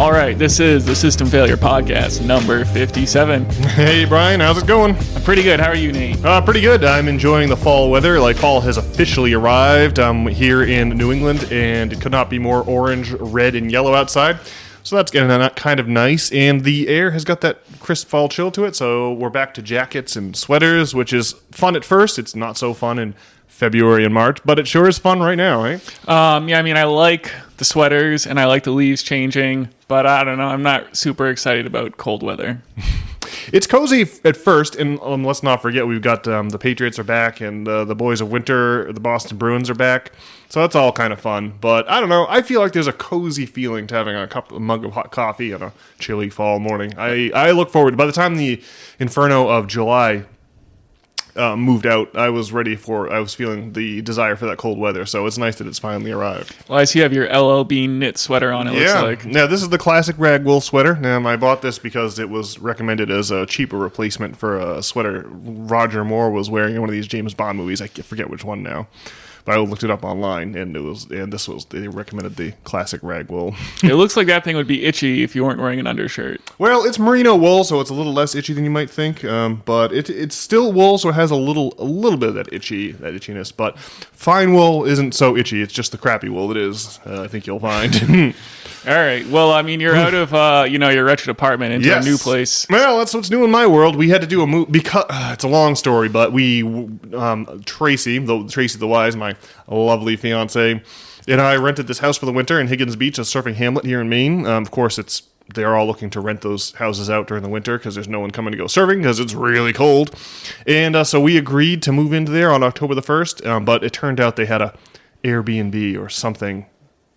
All right, this is the System Failure Podcast, number 57. Hey, Brian, how's it going? Pretty good. How are you, Nate? Pretty good. I'm enjoying the fall weather. Like, fall has officially arrived. I'm here in New England, and it could not be more orange, red, and yellow outside. So that's getting kind of nice, and the air has got that crisp fall chill to it, so we're back to jackets and sweaters, which is fun at first. It's not so fun in February and March, but it sure is fun right now, eh? Yeah, I mean, I like the sweaters, and I like the leaves changing, but I don't know, I'm not super excited about cold weather. It's cozy at first, and let's not forget we've got the Patriots are back, and the Boys of Winter, the Boston Bruins are back, so that's all kind of fun. But I don't know, I feel like there's a cozy feeling to having a mug of hot coffee on a chilly fall morning. I look forward, by the time the inferno of July moved out, I was feeling the desire for that cold weather, so it's nice that it's finally arrived. Well, I see you have your LL Bean knit sweater on, looks like. Yeah, this is the classic rag wool sweater. Now, I bought this because it was recommended as a cheaper replacement for a sweater Roger Moore was wearing in one of these James Bond movies. I forget which one now. But I looked it up online, and they recommended the classic rag wool. It looks like that thing would be itchy if you weren't wearing an undershirt. Well, it's merino wool, so it's a little less itchy than you might think. But it's still wool, so it has a little bit of that itchiness. But fine wool isn't so itchy. It's just the crappy wool it is. I think you'll find. All right. Well, I mean, you're out of your wretched apartment into a new place. Well, that's what's new in my world. We had to do a move because it's a long story, but Tracy the Wise, my lovely fiance, and I rented this house for the winter in Higgins Beach, a surfing hamlet here in Maine. Of course, they're all looking to rent those houses out during the winter because there's no one coming to go surfing because it's really cold. And so we agreed to move into there on October the 1st, but it turned out they had a Airbnb or something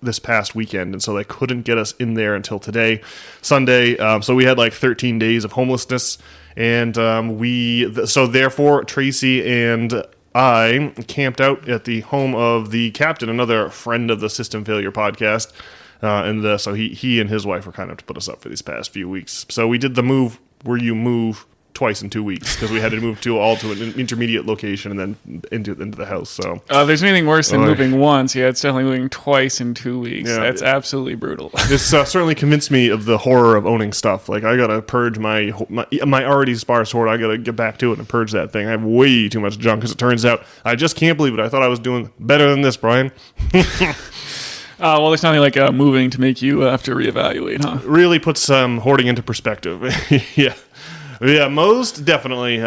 this past weekend, and so they couldn't get us in there until today, Sunday. So we had like 13 days of homelessness, and so therefore Tracy and I camped out at the home of the captain, another friend of the System Failure Podcast, so he and his wife were kind of to put us up for these past few weeks. So we did the move where you move twice in 2 weeks because we had to move to an intermediate location and then into the house. So there's anything worse than moving once. Yeah, it's definitely moving twice in 2 weeks. Yeah, that's absolutely brutal. This certainly convinced me of the horror of owning stuff. Like, I gotta purge my already sparse hoard. I gotta get back to it and purge that thing. I have way too much junk because it turns out I just can't believe it. I thought I was doing better than this, Brian. Well, there's nothing like moving to make you have to reevaluate, huh? Really puts hoarding into perspective. Yeah. Yeah, most definitely.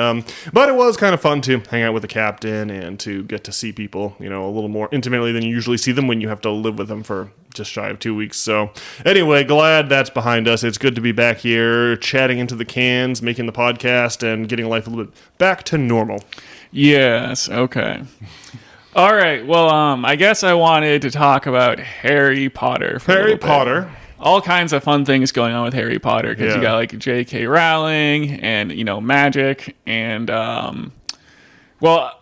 But it was kind of fun to hang out with the captain and to get to see people, a little more intimately than you usually see them when you have to live with them for just shy of 2 weeks. So anyway, glad that's behind us. It's good to be back here chatting into the cans, making the podcast, and getting life a little bit back to normal. Yes, okay. All right, well, I guess I wanted to talk about Harry Potter for Harry Potter. All kinds of fun things going on with Harry Potter because you got like J.K. Rowling and magic and well,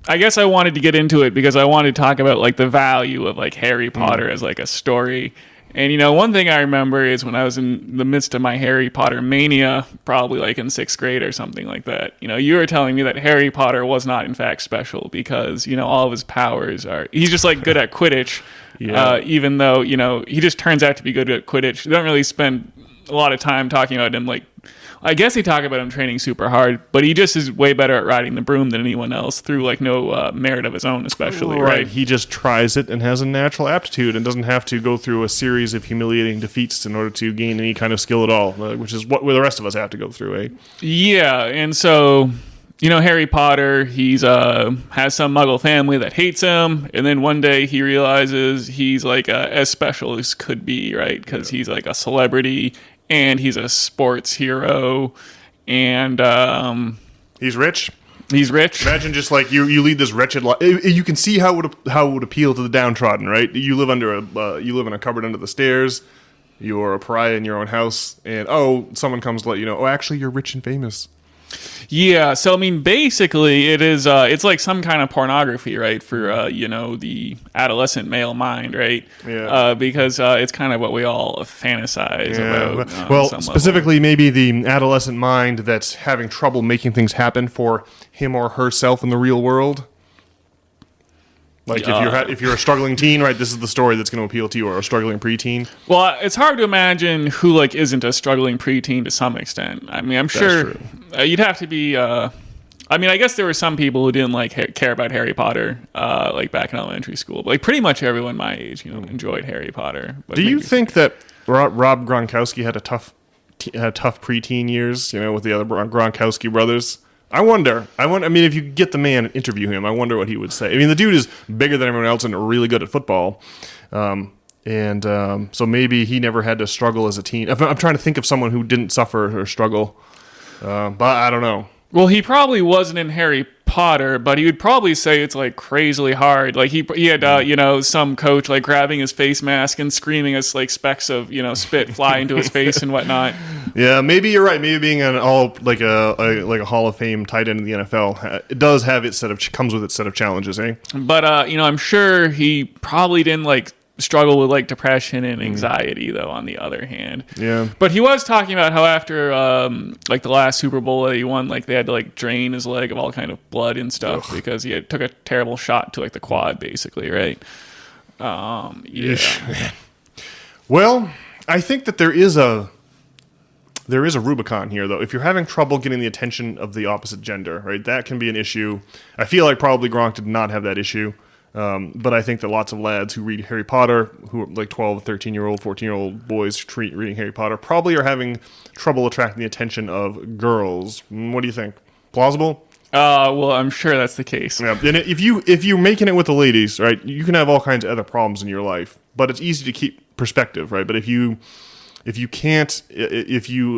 I guess I wanted to get into it because I wanted to talk about like the value of like Harry Potter as like a story. And one thing I remember is when I was in the midst of my Harry Potter mania, probably like in 6th grade or something like that, you were telling me that Harry Potter was not in fact special because all of his powers he's just like good at Quidditch. Yeah. Even though, he just turns out to be good at Quidditch. They don't really spend a lot of time talking about him. Like, I guess they talk about him training super hard, but he just is way better at riding the broom than anyone else through, like, no merit of his own, especially, right? He just tries it and has a natural aptitude and doesn't have to go through a series of humiliating defeats in order to gain any kind of skill at all, which is what the rest of us have to go through, eh? Yeah, and so Harry Potter, he's has some Muggle family that hates him, and then one day he realizes he's like as special as could be, right? Because he's like a celebrity, and he's a sports hero, and he's rich. He's rich. Imagine just like you lead this wretched life. You can see how it would appeal to the downtrodden, right? You live in a cupboard under the stairs. You're a pariah in your own house, and someone comes to let you know. Oh, actually, you're rich and famous. Yeah, so I mean, basically, it is. It's like some kind of pornography, right? For the adolescent male mind, right? Yeah. Because it's kind of what we all fantasize about. Well, specifically, maybe the adolescent mind that's having trouble making things happen for him or herself in the real world. Like if you're a struggling teen, right, this is the story that's going to appeal to you, or a struggling preteen. Well, it's hard to imagine who like isn't a struggling preteen to some extent. I mean, I'm sure you'd have to be. I mean, I guess there were some people who didn't like care about Harry Potter, like back in elementary school. But like pretty much everyone my age, enjoyed Harry Potter. But do you think that Rob Gronkowski had tough preteen years? With the other Gronkowski brothers. I wonder. I mean, if you get the man and interview him, I wonder what he would say. I mean, the dude is bigger than everyone else and really good at football. So maybe he never had to struggle as a teen. I'm trying to think of someone who didn't suffer or struggle, but I don't know. Well, he probably wasn't in Harry Potter, but he would probably say it's like crazily hard. Like he had some coach like grabbing his face mask and screaming as like specks of spit fly into his face and whatnot. Yeah, maybe you're right. Maybe being a Hall of Fame tight end in the NFL, it does have comes with its set of challenges, eh? But I'm sure he probably didn't like struggle with like depression and anxiety though, on the other hand. Yeah. But he was talking about how after like the last Super Bowl that he won, like they had to like drain his leg of all kind of blood and stuff because he took a terrible shot to like the quad basically, right? Yeah. Well, I think that there is a Rubicon here, though. If you're having trouble getting the attention of the opposite gender, right, that can be an issue. I feel like probably Gronk did not have that issue. But I think that lots of lads who read Harry Potter, who are like 12, 13-year-old, 14-year-old boys reading Harry Potter, probably are having trouble attracting the attention of girls. What do you think? Plausible? Well, I'm sure that's the case. Yeah. And if you're making it with the ladies, right, you can have all kinds of other problems in your life, but it's easy to keep perspective, right? But if you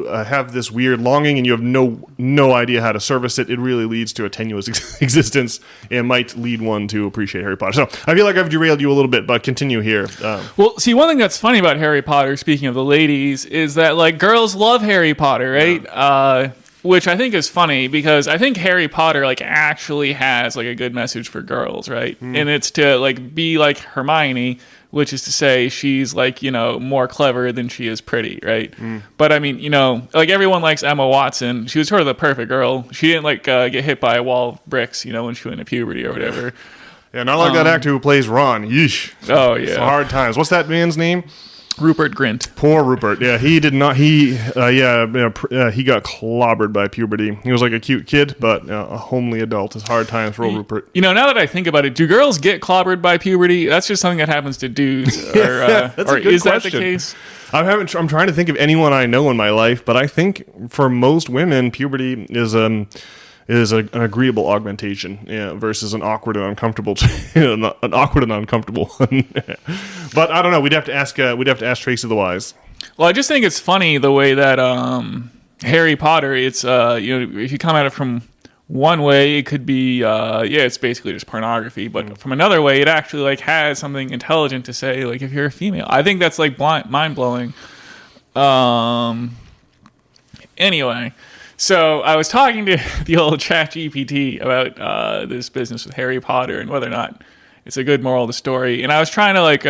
have this weird longing and you have no idea how to service it, it really leads to a tenuous existence and might lead one to appreciate Harry Potter. So I feel like I've derailed you a little bit, but continue here. Well, see, one thing that's funny about Harry Potter, speaking of the ladies, is that like girls love Harry Potter, right? Yeah. Which I think is funny because I think Harry Potter like actually has like a good message for girls, right? And it's to like be like Hermione, which is to say she's like, more clever than she is pretty, right? But I mean, like everyone likes Emma Watson. She was sort of the perfect girl. She didn't like get hit by a wall of bricks, when she went into puberty or whatever. Yeah, not like that actor who plays Ron. Yeesh. Oh, yeah. It's hard times. What's that man's name? Rupert Grint. Poor Rupert. Yeah, he did not. He got clobbered by puberty. He was like a cute kid, but a homely adult. It's hard times for old Rupert. Now that I think about it, do girls get clobbered by puberty? That's just something that happens to dudes. Or is that the case? I'm trying to think of anyone I know in my life, but I think for most women, puberty is an agreeable augmentation, versus an awkward and uncomfortable, an awkward and uncomfortable one. But I don't know. We'd have to ask Tracy the Wise. Well, I just think it's funny the way that Harry Potter. It's if you come at it from one way, it could be it's basically just pornography. But from another way, it actually like has something intelligent to say. Like if you're a female, I think that's like mind blowing. Anyway. So I was talking to the old ChatGPT about this business with Harry Potter and whether or not it's a good moral of the story. And I was trying to like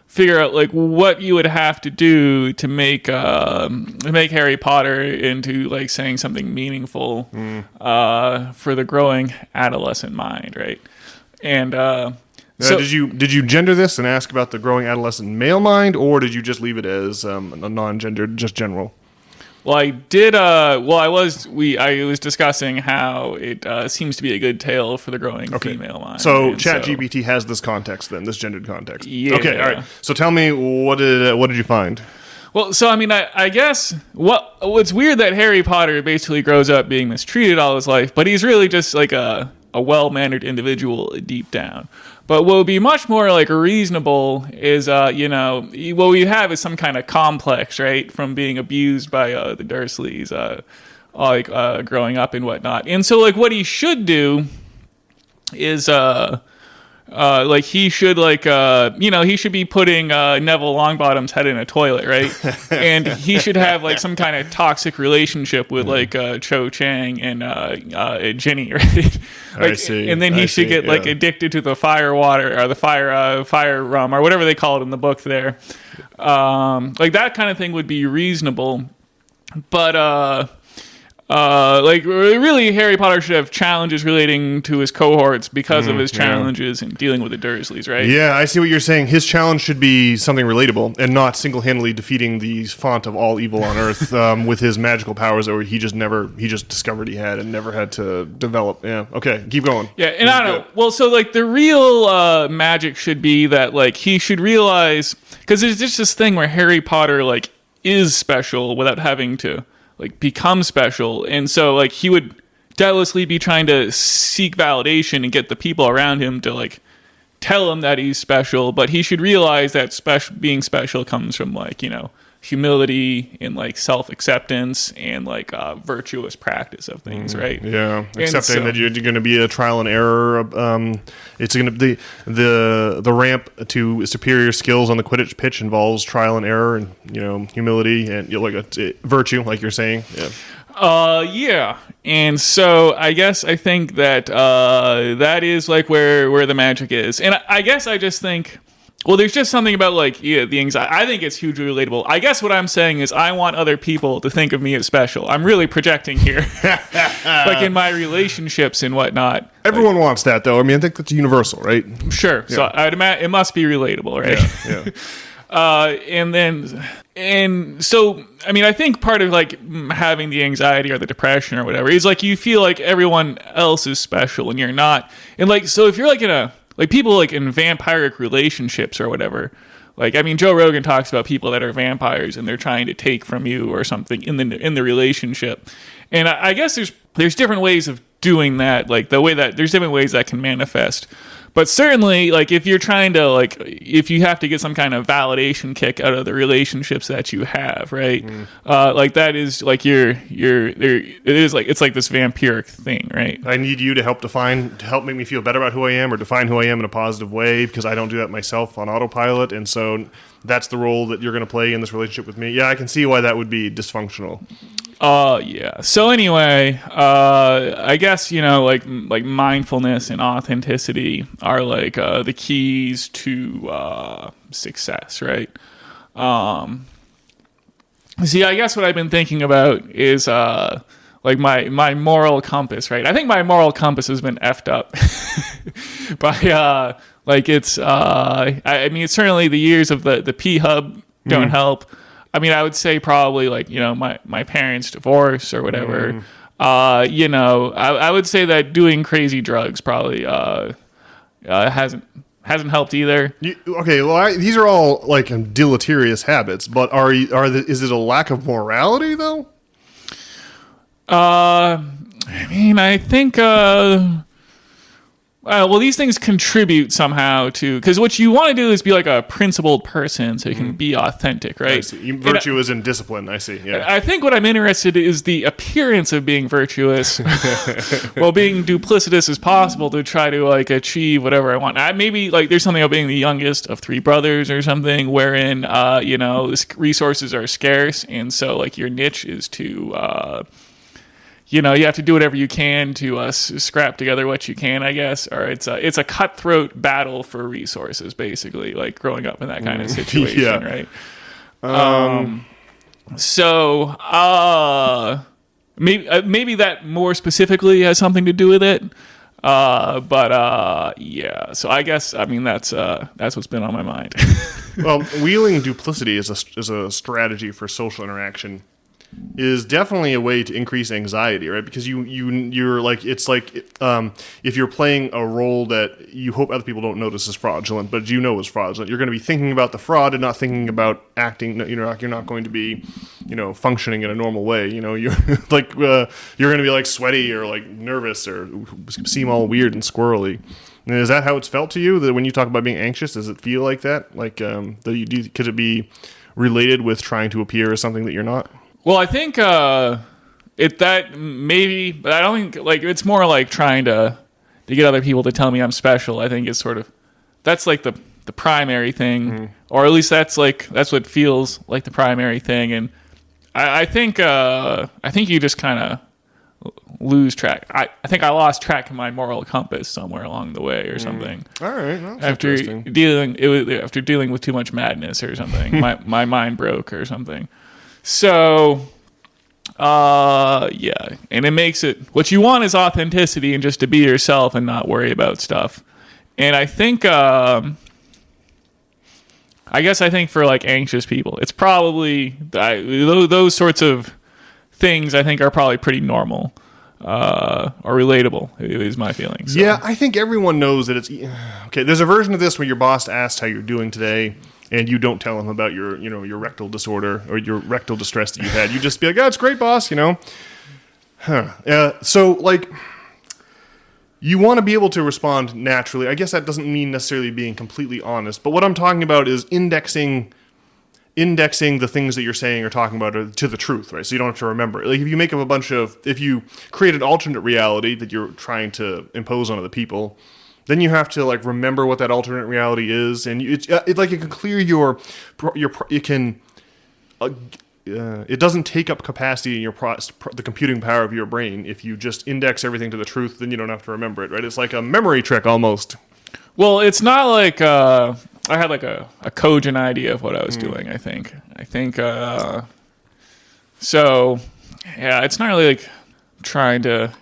figure out like what you would have to do to make Harry Potter into like saying something meaningful for the growing adolescent mind, right? And so did you gender this and ask about the growing adolescent male mind, or did you just leave it as a non-gendered, just general? Well, I did. I was discussing how it seems to be a good tale for the growing female mind. So ChatGPT has this context, then this gendered context. Yeah. Okay. All right. So tell me, what did you find? Well, so I mean, I guess what's weird that Harry Potter basically grows up being mistreated all his life, but he's really just like a well-mannered individual deep down. But what would be much more like reasonable is, what we have is some kind of complex, right, from being abused by the Dursleys, growing up and whatnot. And so, like, what he should do is, he should he should be putting Neville Longbottom's head in a toilet, right? And he should have like some kind of toxic relationship with like Cho Chang and Ginny, right? I see. And then he should get like addicted to the fire water or the fire rum or whatever they call it in the book there. Like that kind of thing would be reasonable, but like really Harry Potter should have challenges relating to his cohorts because of his challenges in dealing with the Dursleys, right? Yeah, I see what you're saying. His challenge should be something relatable and not single-handedly defeating the font of all evil on Earth with his magical powers that he just discovered he had and never had to develop. Yeah, okay, keep going. Yeah, and I don't know. Well, so like the real magic should be that like he should realize, because there's just this thing where Harry Potter like is special without having to like become special, and so like he would doubtlessly be trying to seek validation and get the people around him to like tell him that he's special, but he should realize that being special comes from like, you know, humility and like self-acceptance and like virtuous practice of things, right? Yeah, accepting that you're going to be a trial and error. It's going to be the ramp to superior skills on the Quidditch pitch involves trial and error, and you know, humility and virtue, like you're saying. Yeah, and so I think that that is like where the magic is, and I guess I just think. Well, there's just something about, like, the anxiety. I think it's hugely relatable. I guess what I'm saying is I want other people to think of me as special. I'm really projecting here. Like, in my relationships and whatnot. Everyone wants that, though. I mean, I think that's universal, right? Sure. Yeah. So I'd imagine it must be relatable, right? Yeah. And so, I mean, I think part of, like, having the anxiety or the depression or whatever is, like, you feel like everyone else is special and you're not. And, like, so if you're, like, in a... Like, people, like, in vampiric relationships or whatever. Like, I mean, Joe Rogan talks about people that are vampires and they're trying to take from you or something in the relationship. And I guess there's different ways of doing that. Like, the way that... There's different ways that can manifest. But certainly, like, if you're trying to, like... If you have to get some kind of validation kick out of the relationships that you have, right? Like, that is, like, it is, like... It's like this vampiric thing, right? I need you to help make me feel better about who I am or define who I am in a positive way because I don't do that myself on autopilot. And so that's the role that you're going to play in this relationship with me. Yeah, I can see why that would be dysfunctional. Yeah. So anyway, I guess, you know, like mindfulness and authenticity are like the keys to success, right? See, I guess what I've been thinking about is like my moral compass, right? I think my moral compass has been effed up by like it's I mean, it's certainly the years of the P Hub don't help. I mean, I would say probably like, you know, my parents' divorce or whatever. You know, I would say that doing crazy drugs probably hasn't helped either. These are all like deleterious habits, but is it a lack of morality though? I mean, I think well, these things contribute somehow to, because what you want to do is be like a principled person so you can be authentic, right? I see. Virtue is in discipline, I see. Yeah. I think what I'm interested in is the appearance of being virtuous while being duplicitous as possible to try to like achieve whatever I want. Maybe like there's something about being the youngest of three brothers or something wherein, you know, resources are scarce. And so like your niche is to, you know, you have to do whatever you can to scrap together what you can, I guess. Or it's a cutthroat battle for resources, basically, like growing up in that kind of situation, right? So maybe that more specifically has something to do with it. But yeah. So I guess that's what's been on my mind. Well, wheeling duplicity is a strategy for social interaction. Is definitely a way to increase anxiety, right? Because you're like, it's like if you're playing a role that you hope other people don't notice is fraudulent, but you know is fraudulent, you're going to be thinking about the fraud and not thinking about acting. You know, you're not going to be, you know, functioning in a normal way. You know, you're like you're going to be like sweaty or like nervous or seem all weird and squirrely. And is that how it's felt to you? That when you talk about being anxious, does it feel like that? Like could it be related with trying to appear as something that you're not? Well, I think that maybe, but I don't think like it's more like trying to get other people to tell me I'm special. I think it's sort of that's like the primary thing, or at least that's what feels like the primary thing. And I think you just kind of lose track. I think I lost track of my moral compass somewhere along the way or something. All right, that's after dealing with too much madness or something, my mind broke or something. So, Yeah, and it makes it what you want is authenticity and just to be yourself and not worry about stuff. And I think, I think for like anxious people, it's probably those sorts of things. I think are probably pretty normal or relatable. Is my feeling. So. Yeah, I think everyone knows that it's okay. There's a version of this where your boss asks how you're doing today, and you don't tell him about your rectal disorder or your rectal distress that you had. You just be like, "Oh, it's great, boss," So, like, you want to be able to respond naturally. I guess that doesn't mean necessarily being completely honest. But what I'm talking about is indexing the things that you're saying or talking about to the truth, right? So you don't have to remember it. Like, if you create an alternate reality that you're trying to impose on other people, then you have to like remember what that alternate reality is, and it can clear it doesn't take up capacity in the computing power of your brain. If you just index everything to the truth, then you don't have to remember it, right? It's like a memory trick almost. Well, it's not like I had like a cogent idea of what I was doing. I think so. Yeah, it's not really like trying to.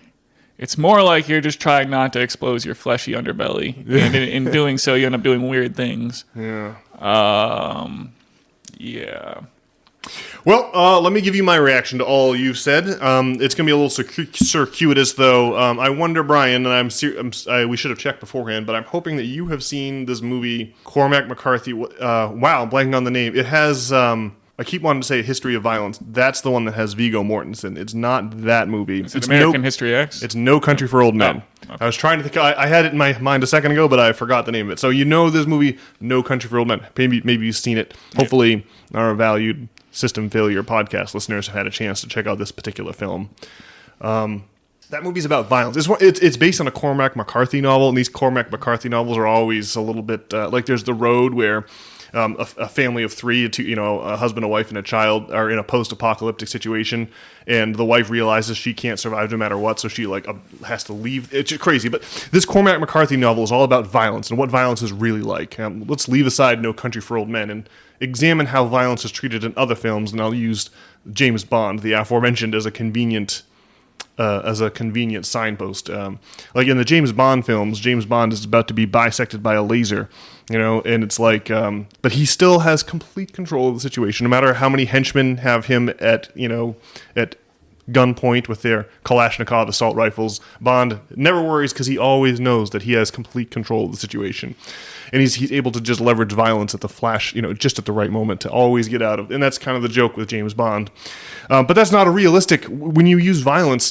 It's more like you're just trying not to expose your fleshy underbelly, and in doing so, you end up doing weird things. Yeah. Yeah. Well, let me give you my reaction to all you've said. It's going to be a little circuitous, though. I wonder, Brian, and we should have checked beforehand, but I'm hoping that you have seen this movie, Cormac McCarthy. Wow, blanking on the name. It has. I keep wanting to say History of Violence. That's the one that has Viggo Mortensen. It's not that movie. It's American History X? It's No Country for Old Men. Oh, okay. I was trying to think. I had it in my mind a second ago, but I forgot the name of it. So this movie, No Country for Old Men. Maybe you've seen it. Hopefully, our valued System Failure podcast listeners have had a chance to check out this particular film. That movie's about violence. It's based on a Cormac McCarthy novel, and these Cormac McCarthy novels are always a little bit like there's The Road, where a family of three, a husband, a wife, and a child are in a post-apocalyptic situation, and the wife realizes she can't survive no matter what, so she has to leave. It's crazy, but this Cormac McCarthy novel is all about violence and what violence is really like. Let's leave aside No Country for Old Men and examine how violence is treated in other films, and I'll use James Bond, the aforementioned, as a convenient signpost. Like in the James Bond films, James Bond is about to be bisected by a laser, and it's like, but he still has complete control of the situation. No matter how many henchmen have him at gunpoint with their Kalashnikov assault rifles, Bond never worries because he always knows that he has complete control of the situation. And he's able to just leverage violence at the flash, just at the right moment to always get out of. And that's kind of the joke with James Bond. But that's not a realistic. When you use violence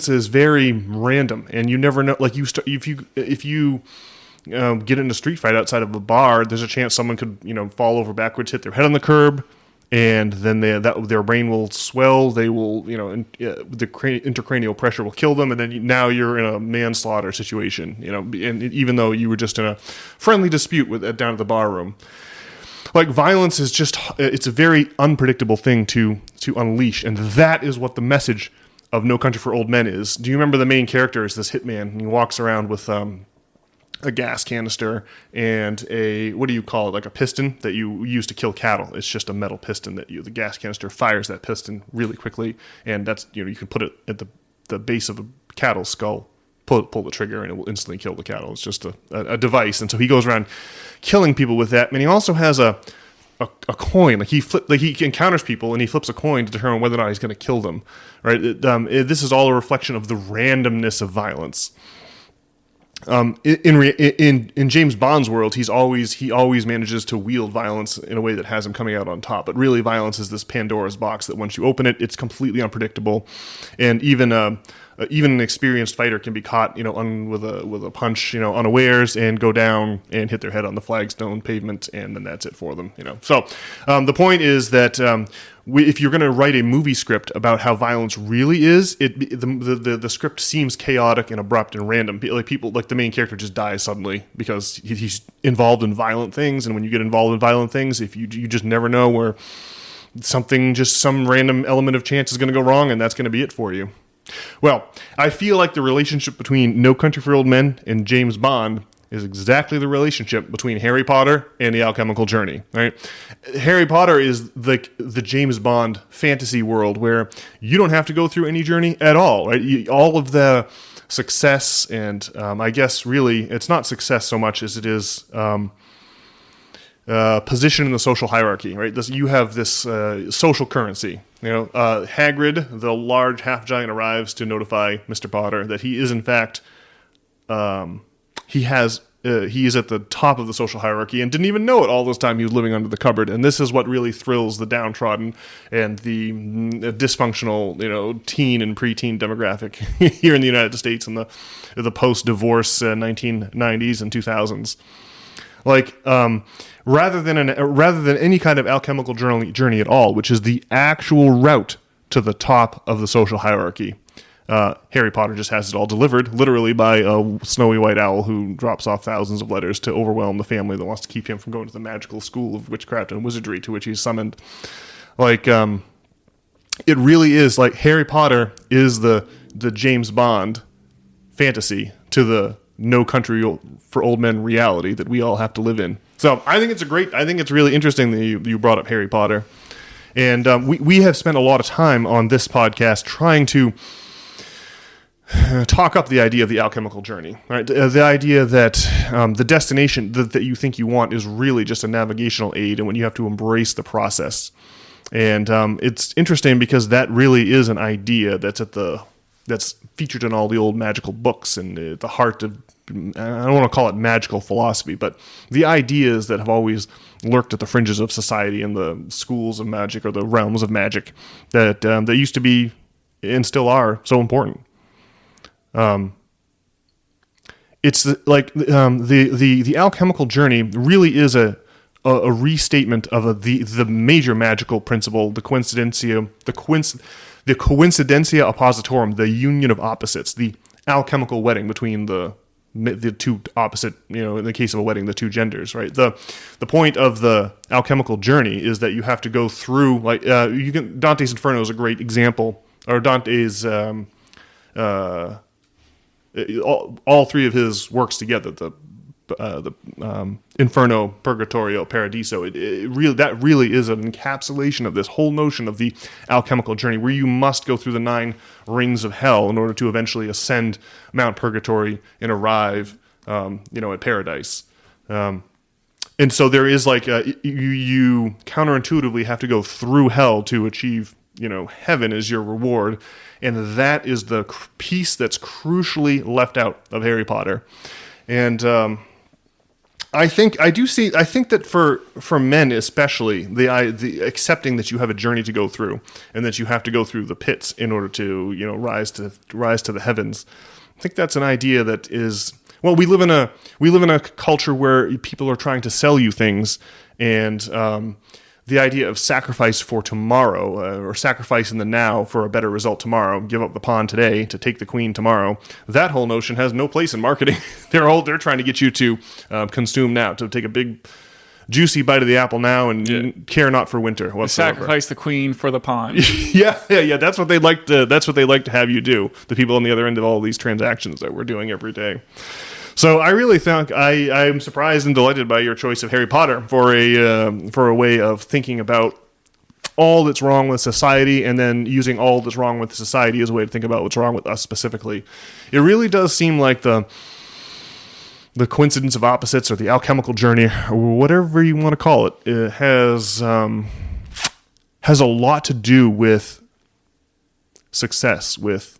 is very random, and you never know. Like if you get in a street fight outside of a bar, there's a chance someone could fall over backwards, hit their head on the curb, and then their brain will swell. They will, the intracranial pressure will kill them, and then now you're in a manslaughter situation. And even though you were just in a friendly dispute down at the bar room, like violence is it's a very unpredictable thing to unleash, and that is what the message of No Country for Old Men is. Do you remember the main character is this hitman, and he walks around with a gas canister and what do you call it? Like a piston that you use to kill cattle. It's just a metal piston the gas canister fires that piston really quickly, and that's you can put it at the base of a cattle's skull, pull the trigger, and it will instantly kill the cattle. It's just a device, and so he goes around killing people with that. And he also has a coin. He encounters people and he flips a coin to determine whether or not he's going to kill them. Right? This is all a reflection of the randomness of violence. In James Bond's world, he always manages to wield violence in a way that has him coming out on top. But really, violence is this Pandora's box that once you open it, it's completely unpredictable, and even an experienced fighter can be caught, with a punch, unawares, and go down and hit their head on the flagstone pavement, and then that's it for them. So the point is that if you're going to write a movie script about how violence really is, the script seems chaotic and abrupt and random. Like the main character just dies suddenly because he's involved in violent things, and when you get involved in violent things, if you just never know where some random element of chance is going to go wrong, and that's going to be it for you. Well, I feel like the relationship between No Country for Old Men and James Bond is exactly the relationship between Harry Potter and the alchemical journey, right? Harry Potter is the James Bond fantasy world where you don't have to go through any journey at all, right? All of the success and I guess really it's not success so much as it is position in the social hierarchy, right? You have this social currency. Hagrid, the large half giant, arrives to notify Mr. Potter that he is in fact he is at the top of the social hierarchy and didn't even know it all this time he was living under the cupboard. And this is what really thrills the downtrodden and the dysfunctional, teen and preteen demographic here in the United States in the post-divorce 1990s and 2000s. Rather than any kind of alchemical journey at all, which is the actual route to the top of the social hierarchy. Harry Potter just has it all delivered, literally by a snowy white owl who drops off thousands of letters to overwhelm the family that wants to keep him from going to the magical school of witchcraft and wizardry to which he's summoned. It really is like Harry Potter is the James Bond fantasy to the No Country for Old Men reality that we all have to live in. So I think it's really interesting that you brought up Harry Potter. And we have spent a lot of time on this podcast trying to talk up the idea of the alchemical journey, right? The idea that the destination that you think you want is really just a navigational aid, and when you have to embrace the process. And it's interesting because that really is an idea that's featured in all the old magical books and at the heart of, I don't want to call it magical philosophy, but the ideas that have always lurked at the fringes of society and the schools of magic or the realms of magic that used to be and still are so important. It's the alchemical journey really is a restatement of the major magical principle, the coincidentia oppositorum, the union of opposites, the alchemical wedding between the two opposite, in the case of a wedding, the two genders, right? The point of the alchemical journey is that you have to go through, Dante's Inferno is a great example, or Dante's all three of his works together, the Inferno, Purgatorio, Paradiso. That really is an encapsulation of this whole notion of the alchemical journey, where you must go through the 9 rings of hell in order to eventually ascend Mount Purgatory and arrive, at paradise. And so there is you counterintuitively have to go through hell to achieve, heaven as your reward. And that is the piece that's crucially left out of Harry Potter. And I think that for men especially, the accepting that you have a journey to go through and that you have to go through the pits in order to rise to the heavens. I think that's an idea that is, well, we live in a culture where people are trying to sell you things, and the idea of sacrifice for tomorrow, or sacrifice in the now for a better result tomorrow, give up the pawn today to take the queen tomorrow, that whole notion has no place in marketing. They're trying to get you to consume now, to take a big juicy bite of the apple now and care not for winter whatsoever. Sacrifice the queen for the pawn. yeah. That's what they like to have you do. The people on the other end of all these transactions that we're doing every day. So I really think I'm surprised and delighted by your choice of Harry Potter for a way of thinking about all that's wrong with society, and then using all that's wrong with society as a way to think about what's wrong with us specifically. It really does seem like the coincidence of opposites, or the alchemical journey, or whatever you want to call it, has a lot to do with success, with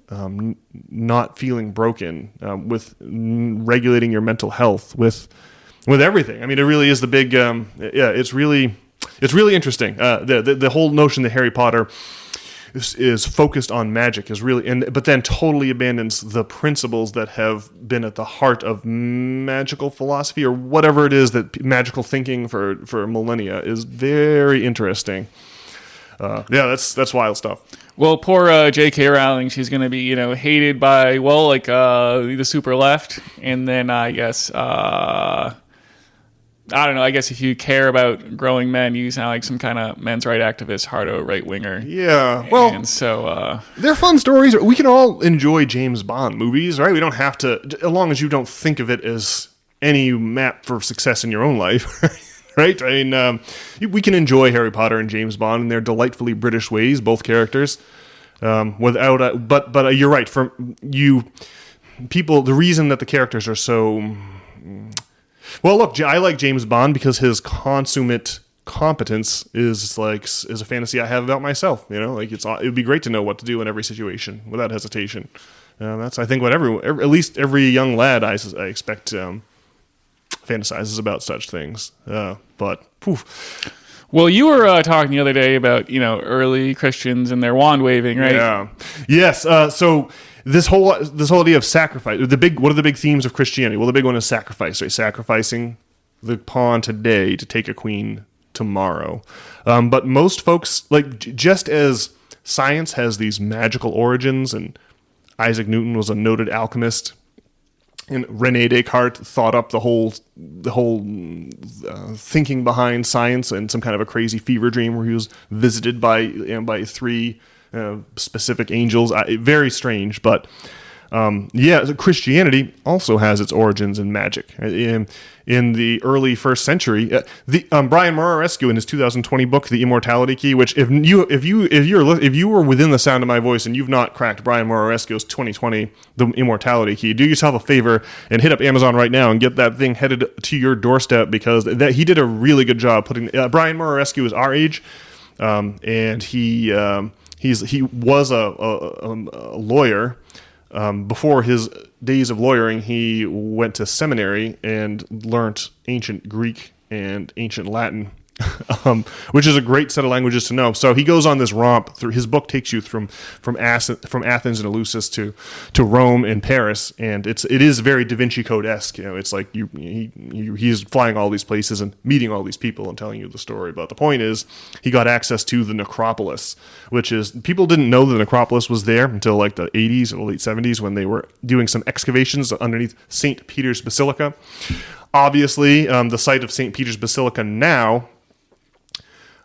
not feeling broken, with regulating your mental health, with everything. I mean, it really is the big. It's really interesting. The whole notion that Harry Potter is focused on magic is really, but then totally abandons the principles that have been at the heart of magical philosophy, or whatever it is that magical thinking for millennia is very interesting. That's wild stuff. Well, poor J.K. Rowling, she's going to be, hated by, the super left. And then I guess, I don't know, I guess if you care about growing men, you sound like some kind of men's right activist, hardo right winger. Yeah. Well, and so they're fun stories. We can all enjoy James Bond movies, right? We don't have to, as long as you don't think of it as any map for success in your own life, right? I mean, we can enjoy Harry Potter and James Bond in their delightfully British ways, both characters, but you're right. The reason that the characters are so well, look, I like James Bond because his consummate competence is a fantasy I have about myself. You know, like it would be great to know what to do in every situation without hesitation. That's I think what at least every young lad I expect fantasizes about such things. But poof. Well, you were talking the other day about, early Christians and their wand waving, right? Yeah. Yes. So this whole idea of sacrifice. What are the big themes of Christianity? Well, the big one is sacrifice. Right? Sacrificing the pawn today to take a queen tomorrow. But most folks, just as science has these magical origins, and Isaac Newton was a noted alchemist, and René Descartes thought up the whole thinking behind science and some kind of a crazy fever dream where he was visited by three specific angels. Very strange, but Christianity also has its origins in magic. In the early first century, Brian Morarescu in his 2020 book, The Immortality Key, which if you were within the sound of my voice and you've not cracked Brian Morarescu's 2020 The Immortality Key, do yourself a favor and hit up Amazon right now and get that thing headed to your doorstep, because he did a really good job putting. Brian Morarescu is our age, and he was a lawyer. Before his days of lawyering, he went to seminary and learnt ancient Greek and ancient Latin, which is a great set of languages to know. So he goes on this romp through. His book takes you from Athens and Eleusis to Rome and Paris, and it is very Da Vinci Code-esque. It's like he's flying all these places and meeting all these people and telling you the story. But the point is, he got access to the necropolis, which is, people didn't know the necropolis was there until like the 80s or late 70s, when they were doing some excavations underneath St. Peter's Basilica. Obviously, the site of St. Peter's Basilica now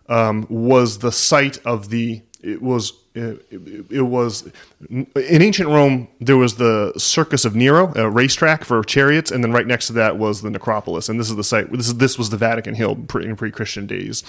was the site of it was in ancient Rome. There was the Circus of Nero, a racetrack for chariots, and then right next to that was the necropolis. And this is the site. This was the Vatican Hill in pre-Christian days,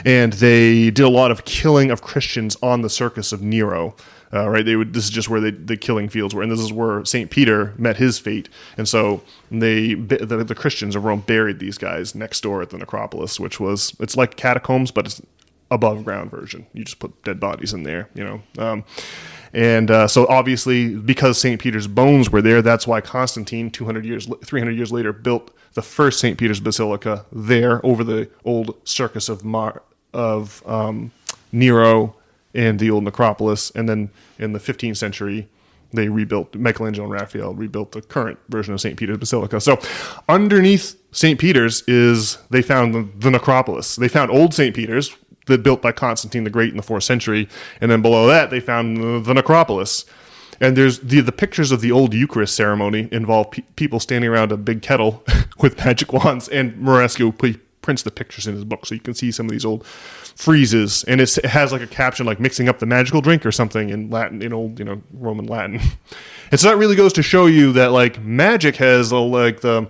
and they did a lot of killing of Christians on the Circus of Nero. Right, this is just where the killing fields were, and this is where Saint Peter met his fate. And so the Christians of Rome buried these guys next door at the necropolis, it's like catacombs, but it's above ground version. You just put dead bodies in there, So obviously, because Saint Peter's bones were there, that's why Constantine, 300 years later, built the first Saint Peter's Basilica there over the old Circus of Nero and the old necropolis. And then in the 15th century, Michelangelo and Raphael rebuilt the current version of St. Peter's Basilica. So underneath St. Peter's they found the necropolis. They found old St. Peter's, that built by Constantine the Great in the 4th century. And then below that, they found the necropolis. And there's the pictures of the old Eucharist ceremony involve people standing around a big kettle with magic wands. And Morescu prints the pictures in his book, so you can see some of these old friezes, and it has like a caption like mixing up the magical drink or something in Latin, in old Roman Latin. And so that really goes to show you that like magic has the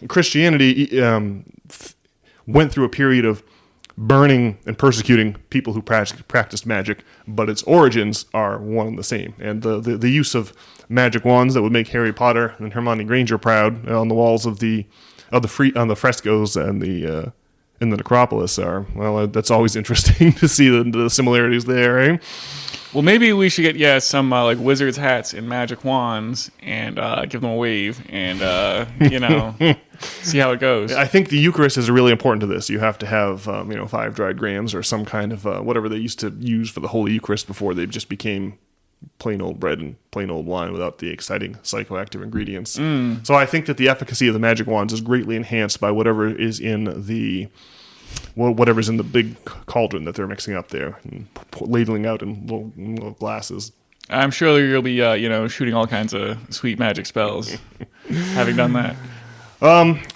Christianity went through a period of burning and persecuting people who practiced magic, but its origins are one and the same. And the use of magic wands that would make Harry Potter and Hermione Granger proud on the walls of the frescoes and in the necropolis that's always interesting to see the similarities there, eh? Well, maybe we should get some wizards hats and magic wands and give them a wave and see how it goes. I think the Eucharist is really important to this. You have to have 5 dried grams or some kind of whatever they used to use for the Holy Eucharist before they just became plain old bread and plain old wine without the exciting psychoactive ingredients. So I think that the efficacy of the magic wands is greatly enhanced by whatever's in the big cauldron that they're mixing up there and ladling out in little glasses. I'm sure you'll be shooting all kinds of sweet magic spells having done that.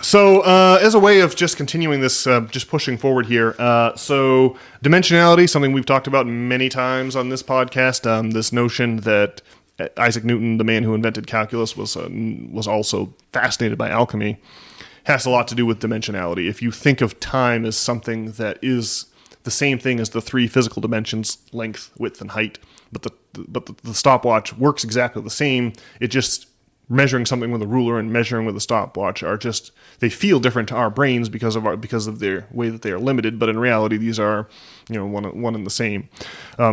So as a way of just continuing this, just pushing forward here, so dimensionality, something we've talked about many times on this podcast, this notion that Isaac Newton, the man who invented calculus, was also fascinated by alchemy. has a lot to do with dimensionality. If you think of time as something that is the same thing as the three physical dimensions, length, width, and height, but the stopwatch works exactly the same. It just measuring something with a ruler and measuring with a stopwatch are just, they feel different to our brains because of their way that they are limited, but in reality these are, one and the same.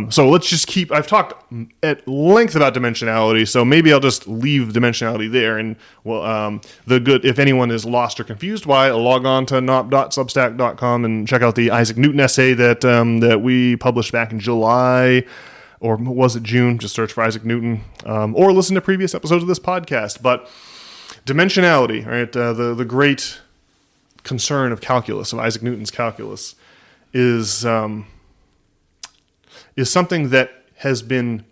So let's just I've talked at length about dimensionality, so maybe I'll just leave dimensionality there, and if anyone is lost or confused why, log on to nop.substack.com and check out the Isaac Newton essay that we published back in July. Or was it June? Just search for Isaac Newton, or listen to previous episodes of this podcast. But dimensionality, right? The great concern of calculus, of Isaac Newton's calculus, is something that has been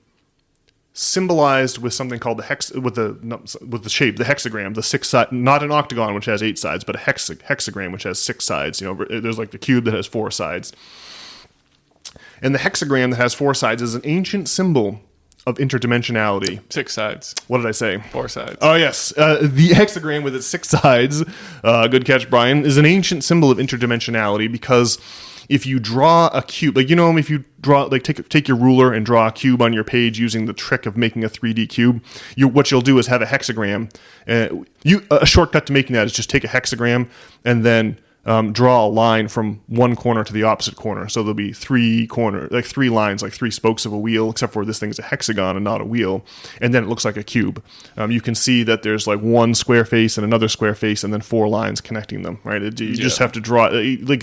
symbolized with something called with the shape, the hexagram, the 6 side, not an octagon which has 8 sides, but a hexagram which has 6 sides. There's like the cube that has 4 sides. And the hexagram that has 4 sides is an ancient symbol of interdimensionality. 6 sides. What did I say? 4 sides. Oh, yes. The hexagram with its 6 sides, good catch, Brian, is an ancient symbol of interdimensionality because if you draw a cube, if you draw, take your ruler and draw a cube on your page using the trick of making a 3D cube, what you'll do is have a hexagram. A shortcut to making that is just take a hexagram and then draw a line from one corner to the opposite corner. So there'll be 3 lines, like 3 spokes of a wheel, except for this thing's a hexagon and not a wheel. And then it looks like a cube. You can see that there's like one square face and another square face and then 4 lines connecting them, right? You just have to draw, like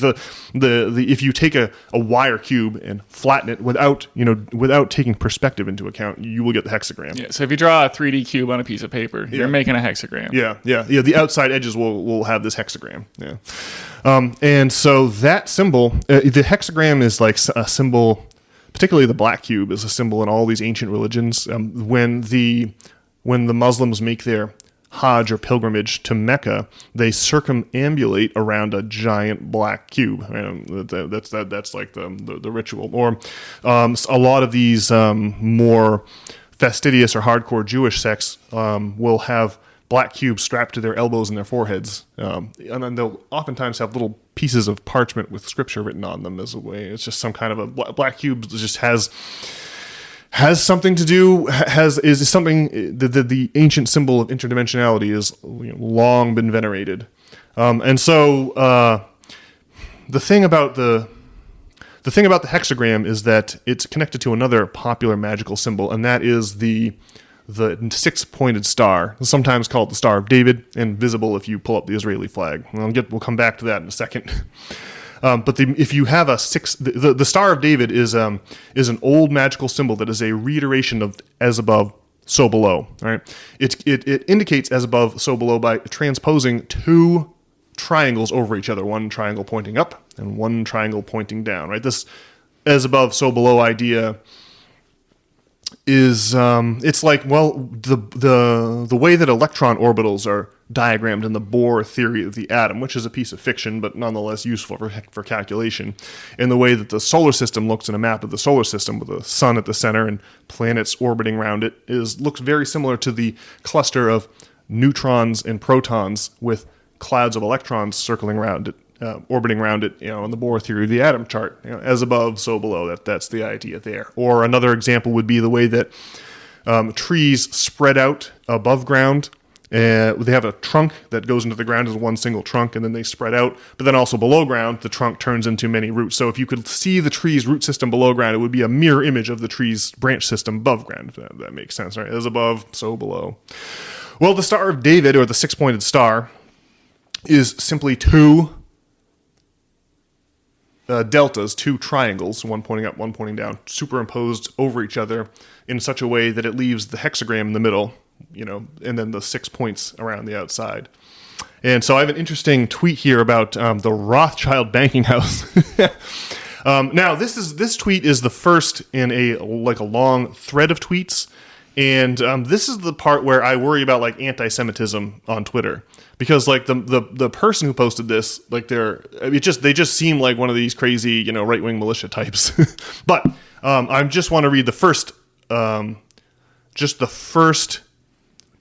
if you take a wire cube and flatten it without taking perspective into account, you will get the hexagram. Yeah. So if you draw a 3D cube on a piece of paper, you're making a hexagram. Yeah. The outside edges will have this hexagram. Yeah. And so that symbol, the hexagram is like a symbol, particularly the black cube is a symbol in all these ancient religions. When the Muslims make their Hajj or pilgrimage to Mecca, they circumambulate around a giant black cube. That's like the ritual. Or a lot of these more fastidious or hardcore Jewish sects will have black cubes strapped to their elbows and their foreheads. And then they'll oftentimes have little pieces of parchment with scripture written on them as a way. It's just some kind of a black cube just has something to do, is something that the ancient symbol of interdimensionality is long been venerated. And so the thing about the hexagram is that it's connected to another popular magical symbol, and that is the 6-pointed star, sometimes called the Star of David, and visible if you pull up the Israeli flag. We'll come back to that in a second. But if you have the Star of David is an old magical symbol that is a reiteration of as above, so below. Right? It indicates as above, so below by transposing 2 triangles over each other, one triangle pointing up and one triangle pointing down. Right? This as above, so below idea is it's like, well, the way that electron orbitals are diagrammed in the Bohr theory of the atom, which is a piece of fiction but nonetheless useful for calculation, and the way that the solar system looks in a map of the solar system with the sun at the center and planets orbiting around it looks very similar to the cluster of neutrons and protons with clouds of electrons circling around it, orbiting around it, in the Bohr theory of the atom chart, as above, so below. That's the idea there. Or another example would be the way that trees spread out above ground. They have a trunk that goes into the ground as one single trunk, and then they spread out. But then also below ground, the trunk turns into many roots. So if you could see the tree's root system below ground, it would be a mirror image of the tree's branch system above ground. If that makes sense, right? As above, so below. Well, the Star of David, or the 6-pointed star, is simply 2 deltas, 2 triangles, one pointing up, one pointing down, superimposed over each other in such a way that it leaves the hexagram in the middle, and then the 6 points around the outside. And so I have an interesting tweet here about the Rothschild banking house. Now, this tweet is the first in a long thread of tweets, and this is the part where I worry about anti-Semitism on Twitter. Because the person who posted this, they just seem like one of these crazy, right-wing militia types. But I just want to read the first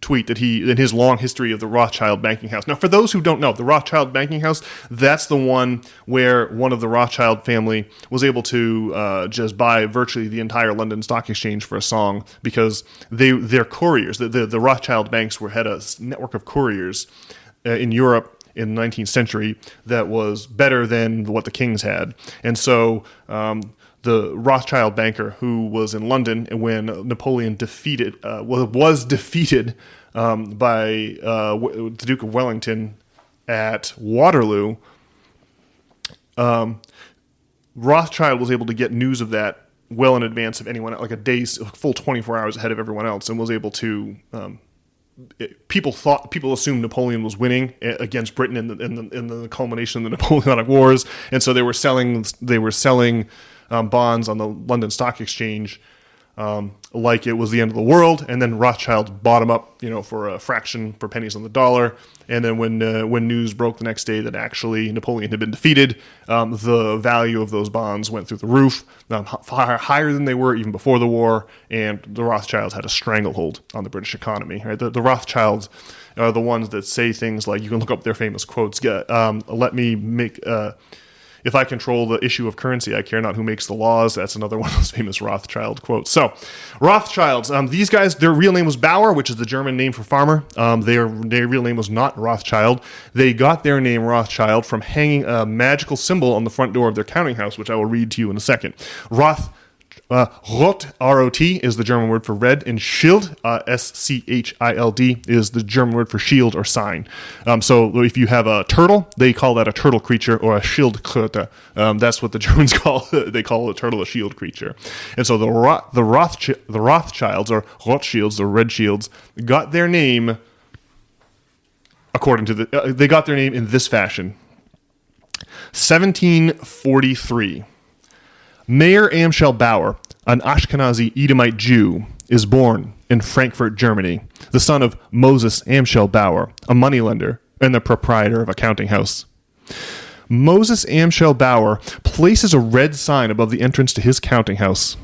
tweet that he, in his long history of the Rothschild banking house. Now, for those who don't know, the Rothschild banking house, that's the one where one of the Rothschild family was able to just buy virtually the entire London Stock Exchange for a song, because their couriers, the Rothschild banks had a network of couriers in Europe in the 19th century that was better than what the kings had. And so the Rothschild banker who was in London when Napoleon was defeated by the Duke of Wellington at Waterloo, Rothschild was able to get news of that well in advance of anyone, like a full 24 hours ahead of everyone else, and was able to people assumed Napoleon was winning against Britain in the culmination of the Napoleonic Wars, and so they were selling bonds on the London Stock Exchange like it was the end of the world. And then Rothschild bought them up, for a fraction, for pennies on the dollar. And then when news broke the next day that actually Napoleon had been defeated, the value of those bonds went through the roof, higher than they were even before the war. And the Rothschilds had a stranglehold on the British economy. Right? The Rothschilds are the ones that say things like, you can look up their famous quotes. Let me make. If I control the issue of currency, I care not who makes the laws. That's another one of those famous Rothschild quotes. So, Rothschilds, these guys, their real name was Bauer, which is the German name for farmer. Their real name was not Rothschild. They got their name Rothschild from hanging a magical symbol on the front door of their counting house, which I will read to you in a second. Rot, R-O-T, is the German word for red, and Schild, S-C-H-I-L-D, is the German word for shield or sign. So if you have a turtle, they call that a turtle creature, or a Schildkröte. That's what the Germans call it. They call a turtle a shield creature. And so the Rothschilds, or Rothschilds, the Red Shields, got their name according to they got their name in this fashion. 1743. Mayer Amschel Bauer, an Ashkenazi Edomite Jew, is born in Frankfurt, Germany, the son of Moses Amschel Bauer, a moneylender and the proprietor of a counting house. Moses Amschel Bauer places a red sign above the entrance to his counting house.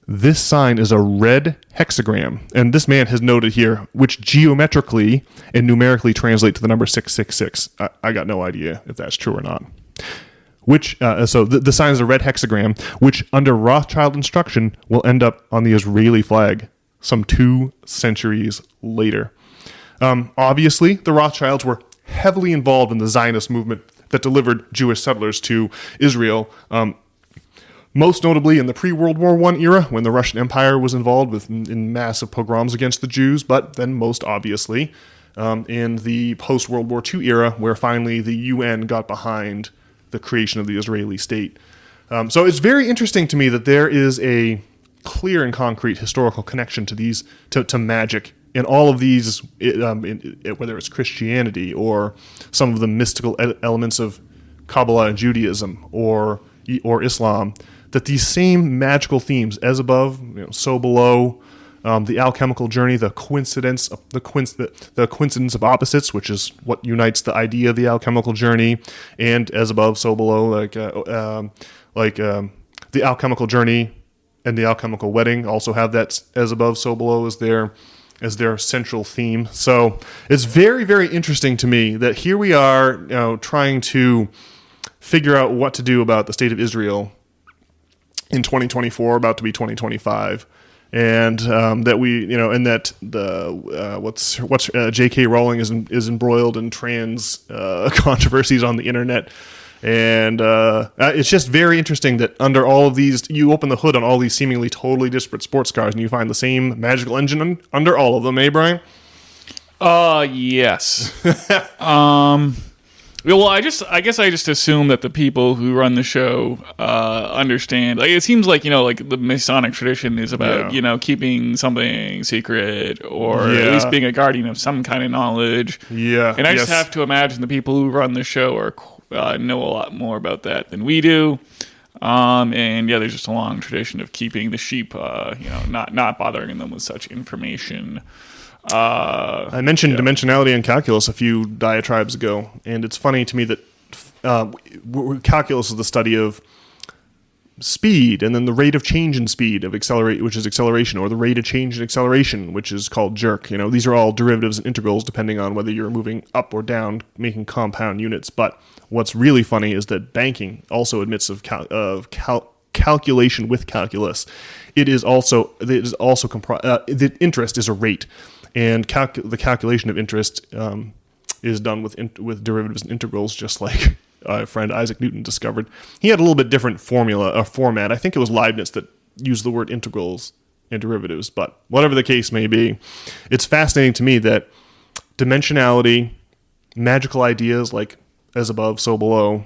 This sign is a red hexagram, and this man has noted here, which geometrically and numerically translate to the number 666. I got no idea if that's true or not. So the sign is a red hexagram, which under Rothschild instruction will end up on the Israeli flag some 2 centuries later. Obviously, the Rothschilds were heavily involved in the Zionist movement that delivered Jewish settlers to Israel, most notably in the pre-World War I era, when the Russian Empire was involved in massive pogroms against the Jews, but then most obviously in the post-World War II era, where finally the UN got behind the creation of the Israeli state. So it's very interesting to me that there is a clear and concrete historical connection to magic in all of these, whether it's Christianity or some of the mystical elements of Kabbalah and Judaism or Islam, that these same magical themes, as above, so below, the alchemical journey, the coincidence of opposites, which is what unites the idea of the alchemical journey, and as above, so below, the alchemical journey and the alchemical wedding also have that as above, so below as their central theme. So it's very, very interesting to me that here we are, trying to figure out what to do about the state of Israel in 2024, about to be 2025. And that J.K. Rowling is embroiled in trans controversies on the internet, and it's just very interesting that under all of these, you open the hood on all these seemingly totally disparate sports cars, and you find the same magical engine under all of them, eh, Brian? Yes. Well, I guess I just assume that the people who run the show understand. Like, it seems like the Masonic tradition is about keeping something secret, or at least being a guardian of some kind of knowledge. Yeah, and I just have to imagine the people who run the show know a lot more about that than we do. And there's just a long tradition of keeping the sheep, not bothering them with such information. I mentioned dimensionality and calculus a few diatribes ago, and it's funny to me that calculus is the study of speed, and then the rate of change in speed of accelerate, which is acceleration, or the rate of change in acceleration, which is called jerk. These are all derivatives and integrals depending on whether you're moving up or down, making compound units. But what's really funny is that banking also admits of calculation with calculus. The interest is a rate, and the calculation of interest is done with derivatives and integrals, just like friend Isaac Newton discovered. He had a little bit different format. I think it was Leibniz that used the word integrals and derivatives, but whatever the case may be, it's fascinating to me that dimensionality, magical ideas like as above, so below,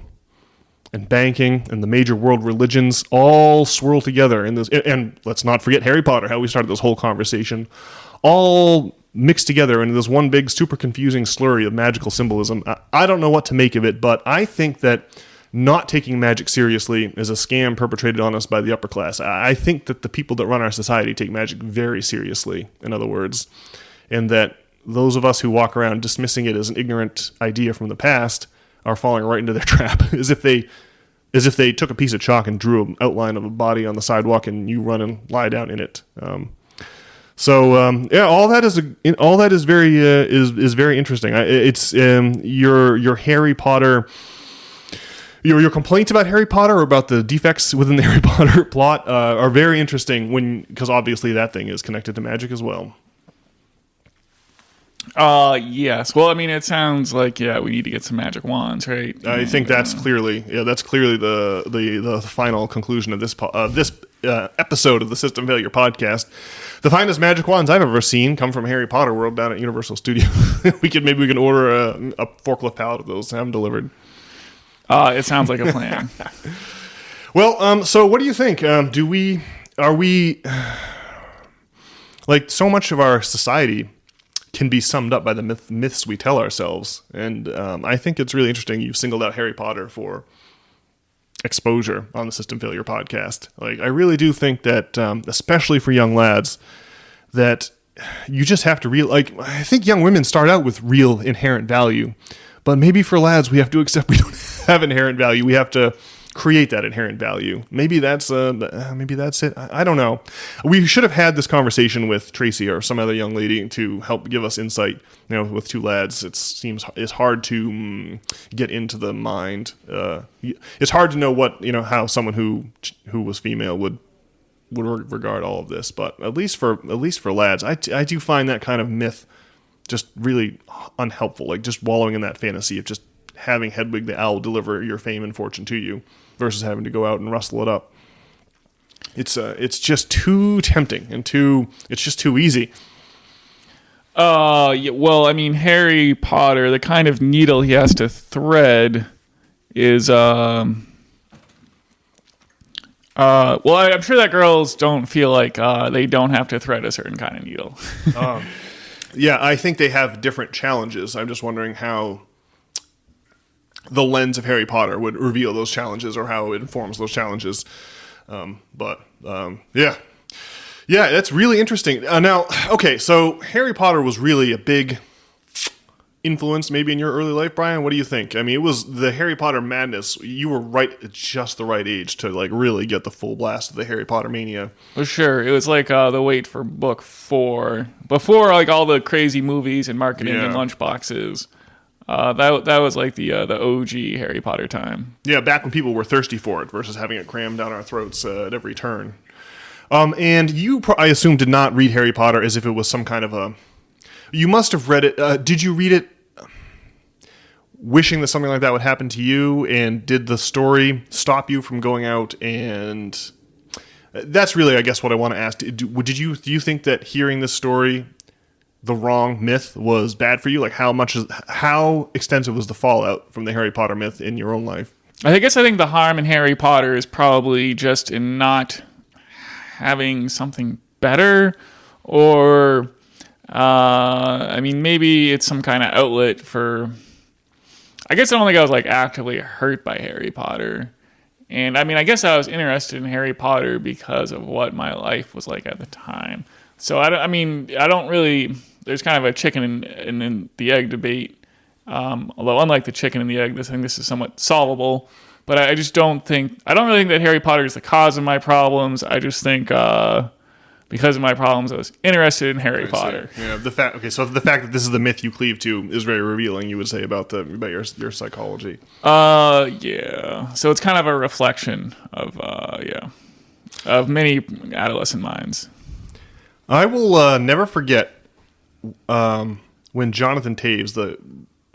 and banking and the major world religions all swirl together in this. And let's not forget Harry Potter, how we started this whole conversation, all mixed together into this one big, super confusing slurry of magical symbolism. I don't know what to make of it, but I think that not taking magic seriously is a scam perpetrated on us by the upper class. I think that the people that run our society take magic very seriously, in other words, and that those of us who walk around dismissing it as an ignorant idea from the past are falling right into their trap, as if they took a piece of chalk and drew an outline of a body on the sidewalk and you run and lie down in it. All that is very interesting. It's your Harry Potter, your complaints about Harry Potter or about the defects within the Harry Potter plot are very interesting because obviously that thing is connected to magic as well. Yes. Well, I mean, it sounds like we need to get some magic wands, right? I think that's clearly the final conclusion of this episode of the System Failure Podcast. The finest magic wands I've ever seen come from Harry Potter World down at Universal Studios. Maybe we can order a forklift pallet of those and have them delivered. It sounds like a plan. Well, so what do you think? Are we like so much of our society can be summed up by the myths we tell ourselves. And I think it's really interesting you've singled out Harry Potter for exposure on the System Failure Podcast. Like, I really do think that, especially for young lads, that you just have to I think young women start out with real inherent value, but maybe for lads, we have to accept we don't have inherent value. We have to create that inherent value. Maybe that's it. I don't know. We should have had this conversation with Tracy or some other young lady to help give us insight. With two lads, it's hard to get into the mind. It's hard to know what how someone who was female would regard all of this. But at least for lads, I do find that kind of myth just really unhelpful. Like just wallowing in that fantasy of just having Hedwig the owl deliver your fame and fortune to you versus having to go out and rustle it up. It's just too tempting and it's just too easy. Well, I mean, Harry Potter, the kind of needle he has to thread is well, I'm sure that girls don't feel like they don't have to thread a certain kind of needle. Yeah, I think they have different challenges. I'm just wondering how the lens of Harry Potter would reveal those challenges or how it informs those challenges. Yeah, that's really interesting. Now, okay, so Harry Potter was really a big influence maybe in your early life, Brian. What do you think? I mean, it was the Harry Potter madness. You were right at just the right age to like really get the full blast of the Harry Potter mania. Well, sure. It was like the wait for book 4. Before like all the crazy movies and marketing and lunchboxes. That was like the OG Harry Potter time. Yeah, back when people were thirsty for it versus having it crammed down our throats at every turn. And you, I assume, did not read Harry Potter as if it was some kind of a... You must have read it... did you read it wishing that something like that would happen to you? And did the story stop you from going out and... That's really, I guess, what I want to ask. Do you think that hearing this story... the wrong myth was bad for you? Like how extensive was the fallout from the Harry Potter myth in your own life? I think the harm in Harry Potter is probably just in not having something better, or I mean, maybe it's some kind of outlet for. I guess I don't think I was like actively hurt by Harry Potter, and I mean, I guess I was interested in Harry Potter because of what my life was like at the time. So I don't really. There's kind of a chicken and the egg debate. Although unlike the chicken and the egg, this is somewhat solvable. But I just don't really think that Harry Potter is the cause of my problems. I just think because of my problems, I was interested in Harry Potter. Yeah, so the fact that this is the myth you cleave to is very revealing, you would say, about your psychology. Yeah. So it's kind of a reflection of many adolescent minds. I will never forget when Jonathan Taves, the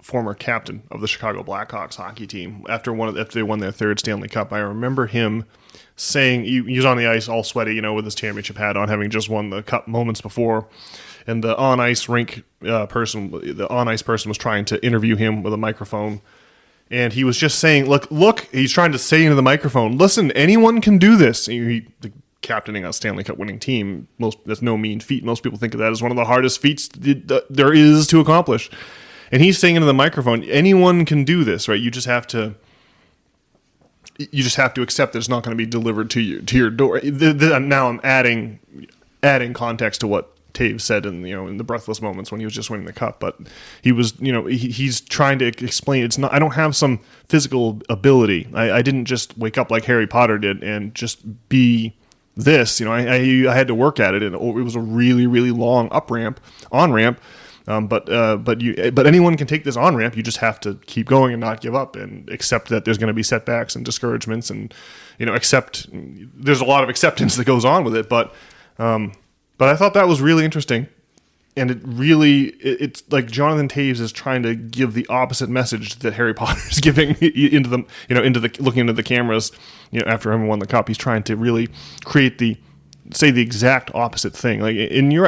former captain of the Chicago Blackhawks hockey team, after they won their third Stanley Cup, I remember him saying, he was on the ice all sweaty, with his championship hat on, having just won the cup moments before, and the on-ice person was trying to interview him with a microphone, and he was just saying, look, he's trying to say into the microphone, listen, anyone can do this. Captaining a Stanley Cup winning team, that's no mean feat. Most people think of that as one of the hardest feats there is to accomplish. And he's saying into the microphone, anyone can do this, right? You just have to accept that it's not going to be delivered to your door. Now I'm adding context to what Taves said in the breathless moments when he was just winning the cup. But he was, he's trying to explain, it's not, I don't have some physical ability. I didn't just wake up like Harry Potter did and just be this. I had to work at it, and it was a really, really long on ramp. But anyone can take this on ramp. You just have to keep going and not give up, and accept that there's going to be setbacks and discouragements, and accept. There's a lot of acceptance that goes on with it, but I thought that was really interesting, and it's like Jonathan Taves is trying to give the opposite message that Harry Potter is giving looking into the cameras. After having won the cup, he's trying to really say the exact opposite thing. Like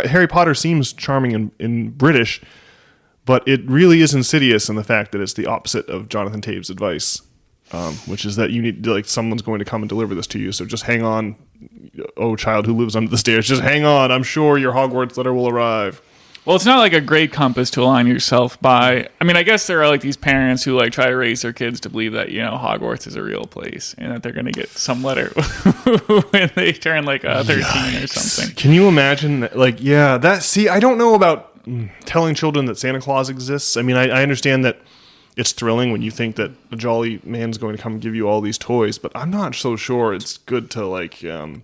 Harry Potter seems charming and British, but it really is insidious in the fact that it's the opposite of Jonathan Taves' advice, which is that you need someone's going to come and deliver this to you. So just hang on, oh child who lives under the stairs. Just hang on. I'm sure your Hogwarts letter will arrive. Well, it's not like a great compass to align yourself by. I mean, I guess there are these parents who try to raise their kids to believe that Hogwarts is a real place and that they're going to get some letter when they turn 13 Yikes. Or something. Can you imagine? I don't know about telling children that Santa Claus exists. I mean, I understand that it's thrilling when you think that a jolly man's going to come give you all these toys, but I'm not so sure it's good to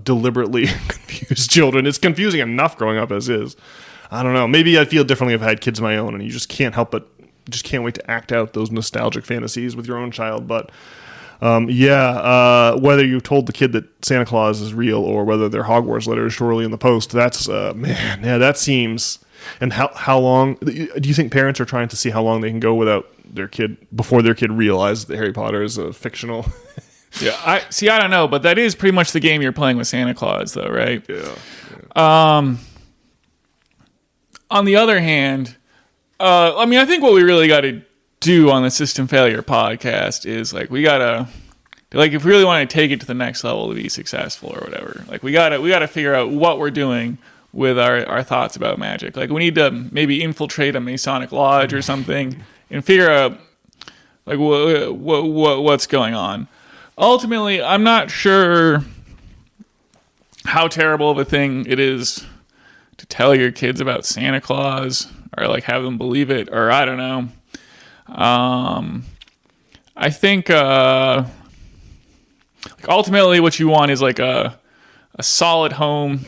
deliberately confuse children. It's confusing enough growing up as is. I don't know. Maybe I feel differently if I had kids of my own, and you just can't wait to act out those nostalgic fantasies with your own child. But whether you've told the kid that Santa Claus is real or whether their Hogwarts letter is surely in the post, that's that seems. And how long do you think parents are trying to see how long they can go without their kid before their kid realizes that Harry Potter is a fictional? Yeah, I don't know, but that is pretty much the game you're playing with Santa Claus, though, right? Yeah. On the other hand, I think what we really got to do on the System Failure podcast is we got to, if we really want to take it to the next level to be successful or whatever, we got to figure out what we're doing with our thoughts about magic. We need to maybe infiltrate a Masonic lodge or something and figure out what's going on. Ultimately, I'm not sure how terrible of a thing it is to tell your kids about Santa Claus or have them believe it, or I don't know. I think ultimately what you want is a solid home.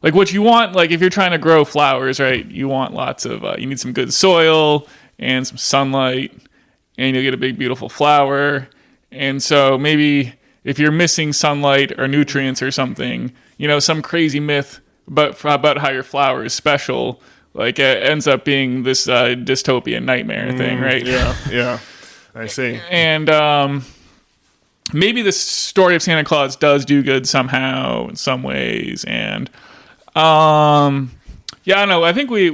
What you want, if you're trying to grow flowers, right? You want lots of, you need some good soil and some sunlight, and you'll get a big, beautiful flower. And so maybe if you're missing sunlight or nutrients or something, some crazy myth about how your flower is special, it ends up being this dystopian nightmare thing, right? Yeah, I see. And maybe the story of Santa Claus does do good somehow in some ways, and I don't know. I think we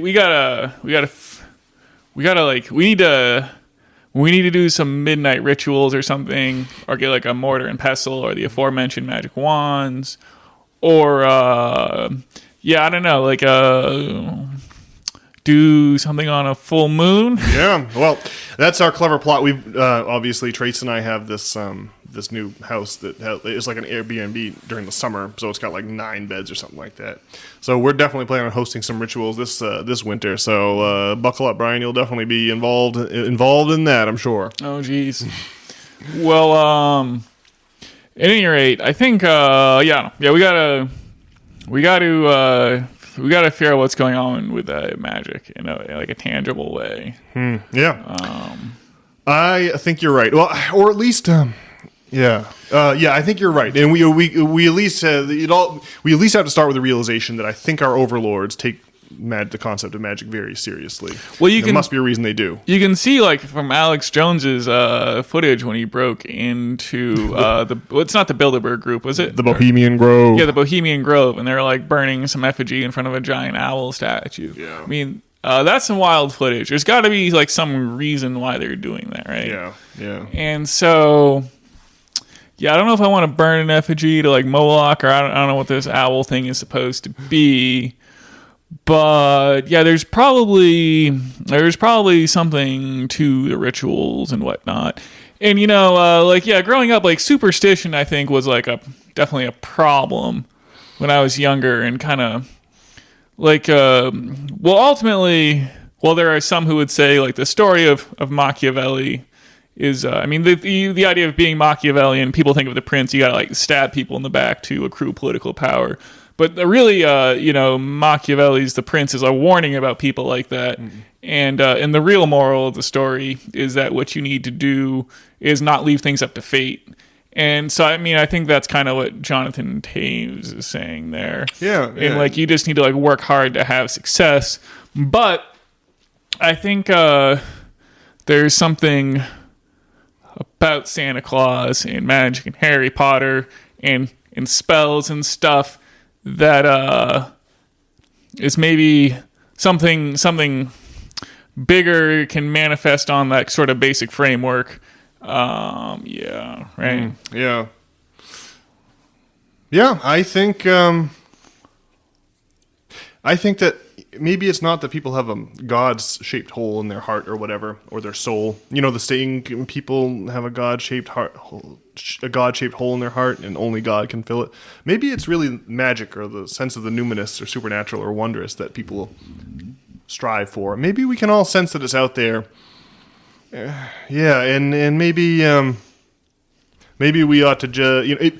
need to do some midnight rituals or something, or get a mortar and pestle or the aforementioned magic wands, or I don't know, do something on a full moon. Yeah, well, that's our clever plot. We've obviously Trace and I have this new house that is like an Airbnb during the summer, so it's got 9 beds or something like that. So we're definitely planning on hosting some rituals this winter. So buckle up, Brian. You'll definitely be involved in that, I'm sure. Oh, geez. Well, at any rate, I think we gotta figure out what's going on with magic in a tangible way. Yeah. I think you're right. Well, or at least, I think you're right. And we at least we at least have to start with the realization that I think our overlords take the concept of magic very seriously. Well, there must be a reason they do. You can see, like, from Alex Jones's footage when he broke into it's not the Bilderberg group, was it? The Bohemian Grove. Yeah, the Bohemian Grove, and they're like burning some effigy in front of a giant owl statue. Yeah. I mean, that's some wild footage. There's got to be like some reason why they're doing that, right? Yeah. And so, I don't know if I want to burn an effigy to like Moloch, or I don't know what this owl thing is supposed to be. But yeah, there's probably something to the rituals and whatnot. And growing up, like, superstition, I think, was like definitely a problem when I was younger, and kind of like ultimately, there are some who would say, like, the story of Machiavelli is the idea of being Machiavellian. People think of the prince, you gotta like stab people in the back to accrue political power. But really, Machiavelli's The Prince is a warning about people like that. Mm-hmm. And the real moral of the story is that what you need to do is not leave things up to fate. And so, I think that's kind of what Jonathan Taves is saying there. Yeah. And, like, you just need to, like, work hard to have success. But I think there's something about Santa Claus and magic and Harry Potter and spells and stuff that is maybe something bigger can manifest on that sort of basic framework. Right. Yeah. I think that maybe it's not that people have a God-shaped hole in their heart or whatever, or their soul. You know, the saying, people have a God-shaped hole in their heart, and only God can fill it. Maybe it's really magic, or the sense of the numinous or supernatural or wondrous that people strive for. Maybe we can all sense that it's out there. And maybe we ought to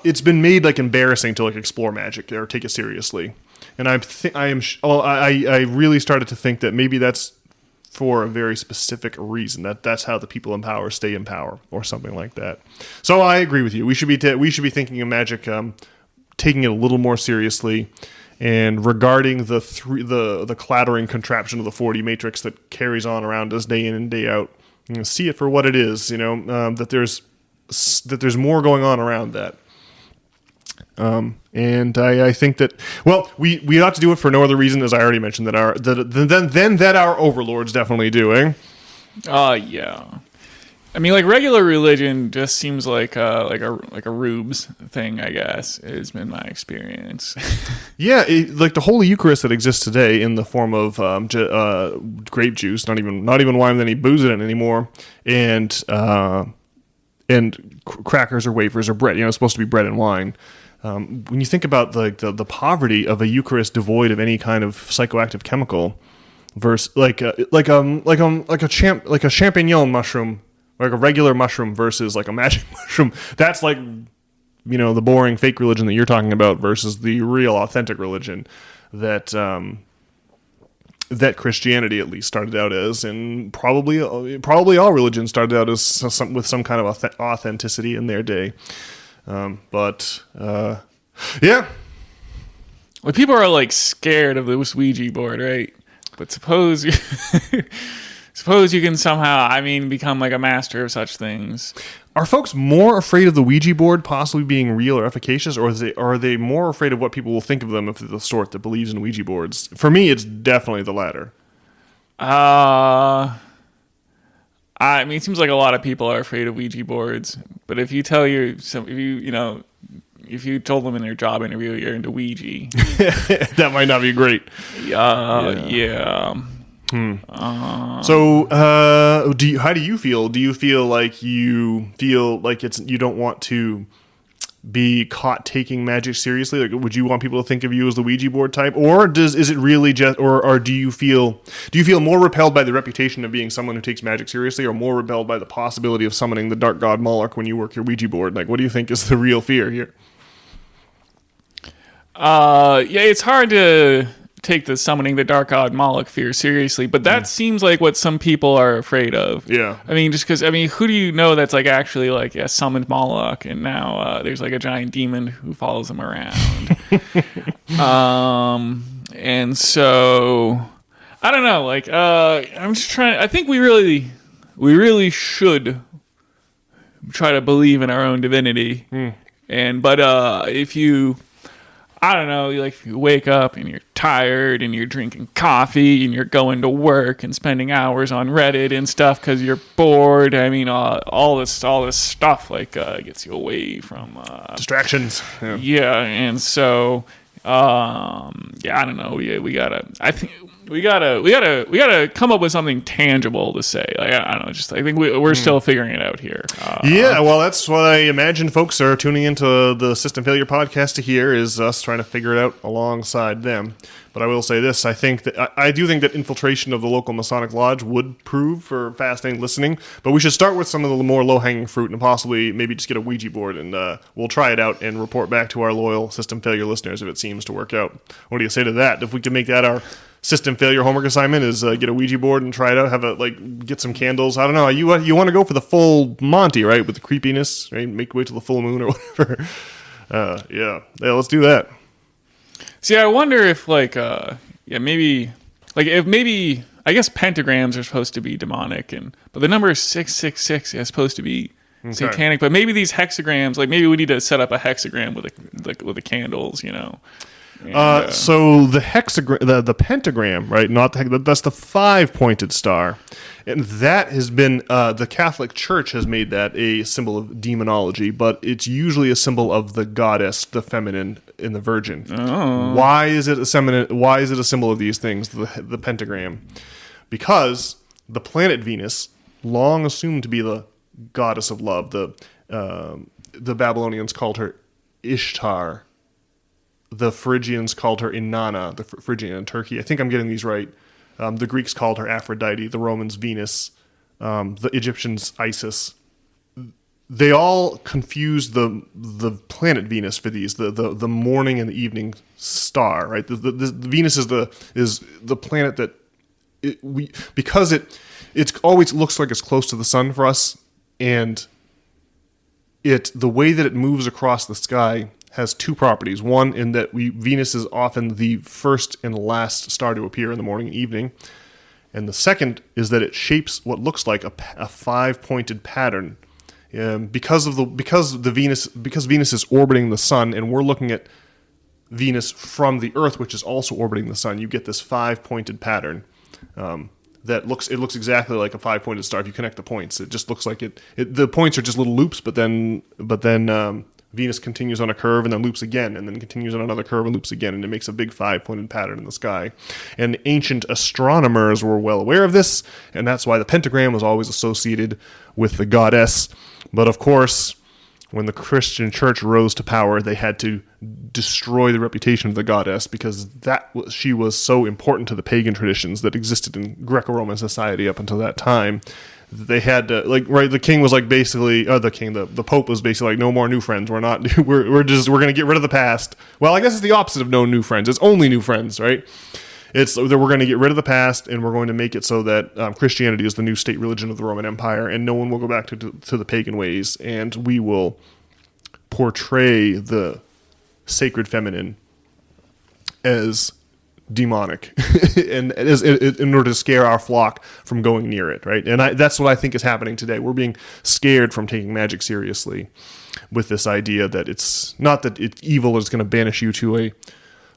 it's been made like embarrassing to like explore magic or take it seriously. And I really started to think that maybe that's for a very specific reason. That's how the people in power stay in power, or something like that. So I agree with you. We should be thinking of magic, taking it a little more seriously, and regarding the clattering contraption of the 4D matrix that carries on around us day in and day out. See it for what it is. That there's more going on around that. And I think that, we ought to do it for no other reason, as I already mentioned, that our overlords definitely doing. Yeah. I mean, like, regular religion just seems like a rubes thing, I guess, has been my experience. Yeah, like the Holy Eucharist that exists today in the form of grape juice, not even wine with any booze in it anymore, and crackers or wafers or bread. It's supposed to be bread and wine. When you think about the poverty of a Eucharist devoid of any kind of psychoactive chemical, versus like a champignon mushroom, like a regular mushroom versus like a magic mushroom, that's like the boring fake religion that you're talking about versus the real authentic religion that Christianity at least started out as, and probably all religions started out as with some kind of authenticity in their day. Yeah. Well, people are like scared of this Ouija board, right? But suppose you can somehow, become like a master of such things. Are folks more afraid of the Ouija board possibly being real or efficacious, or are they more afraid of what people will think of them if they're the sort that believes in Ouija boards? For me, it's definitely the latter. It seems like a lot of people are afraid of Ouija boards, but if you told them in their job interview you're into Ouija, that might not be great. Yeah. So, how do you feel? Do you feel like you don't want to be caught taking magic seriously? Like, would you want people to think of you as the Ouija board type, or is it really just, or do you feel more repelled by the reputation of being someone who takes magic seriously, or more repelled by the possibility of summoning the dark god Moloch when you work your Ouija board? Like, what do you think is the real fear here? Yeah, it's hard to take the summoning the dark god Moloch fear seriously, but that seems like what some people are afraid of. Yeah. I mean, just because, who do you know that's like actually like summoned Moloch, and now there's like a giant demon who follows him around. And so I don't know, like I'm just trying. I think we really should try to believe in our own divinity. But if you, I don't know, if you wake up and you're tired and you're drinking coffee and you're going to work and spending hours on Reddit and stuff because you're bored. All this stuff gets you away from Distractions. Yeah, and so I don't know. We gotta come up with something tangible to say. I don't know. I think we're still figuring it out here. Well, that's what I imagine folks are tuning into the System Failure podcast to hear, is us trying to figure it out alongside them. But I will say this: I do think that infiltration of the local Masonic Lodge would prove for fascinating listening. But we should start with some of the more low-hanging fruit and possibly maybe just get a Ouija board, and we'll try it out and report back to our loyal System Failure listeners if it seems to work out. What do you say to that? If we can make that our System Failure homework assignment, is get a Ouija board and try it out, get some candles. I don't know. You want to go for the full Monty, right? With the creepiness, right? Wait till the full moon or whatever. Yeah, let's do that. See, I wonder if I guess pentagrams are supposed to be demonic, but the number 666 is supposed to be satanic. But maybe these hexagrams, maybe we need to set up a hexagram with the candles, And, so the hexagram, the pentagram, right? That's the 5-pointed star, and that has been the Catholic Church has made that a symbol of demonology, but it's usually a symbol of the goddess, the feminine, in the Virgin. Oh. Why is it a symbol of these things? The pentagram, because the planet Venus, long assumed to be the goddess of love, the Babylonians called her Ishtar. The Phrygians called her Inanna, the Phrygian in Turkey. I think I'm getting these right. The Greeks called her Aphrodite, the Romans Venus, the Egyptians Isis. They all confused the planet Venus for these, the morning and the evening star, right? The Venus is the planet that because it always looks like it's close to the sun for us, and the way that it moves across the sky has two properties. One, in that Venus is often the first and last star to appear in the morning and evening. And the second is that it shapes what looks like a 5-pointed pattern. Because Venus is orbiting the sun, and we're looking at Venus from the Earth, which is also orbiting the sun, you get this 5-pointed pattern. That looks exactly like a 5-pointed star. If you connect the points, it just looks like the points are just little loops, but then Venus continues on a curve and then loops again, and then continues on another curve and loops again, and it makes a big 5-pointed pattern in the sky. And ancient astronomers were well aware of this, and that's why the pentagram was always associated with the goddess. But of course, when the Christian church rose to power, they had to destroy the reputation of the goddess, because she was so important to the pagan traditions that existed in Greco-Roman society up until that time. They had to, the king was basically, the Pope was basically no more new friends. We're going to get rid of the past. Well, I guess it's the opposite of no new friends. It's only new friends, right? It's that we're going to get rid of the past, and we're going to make it so that Christianity is the new state religion of the Roman Empire, and no one will go back to the pagan ways, and we will portray the sacred feminine as demonic and in order to scare our flock from going near it, right? And that's what I think is happening today. We're being scared from taking magic seriously with this idea that it's not that it's evil is going to banish you to a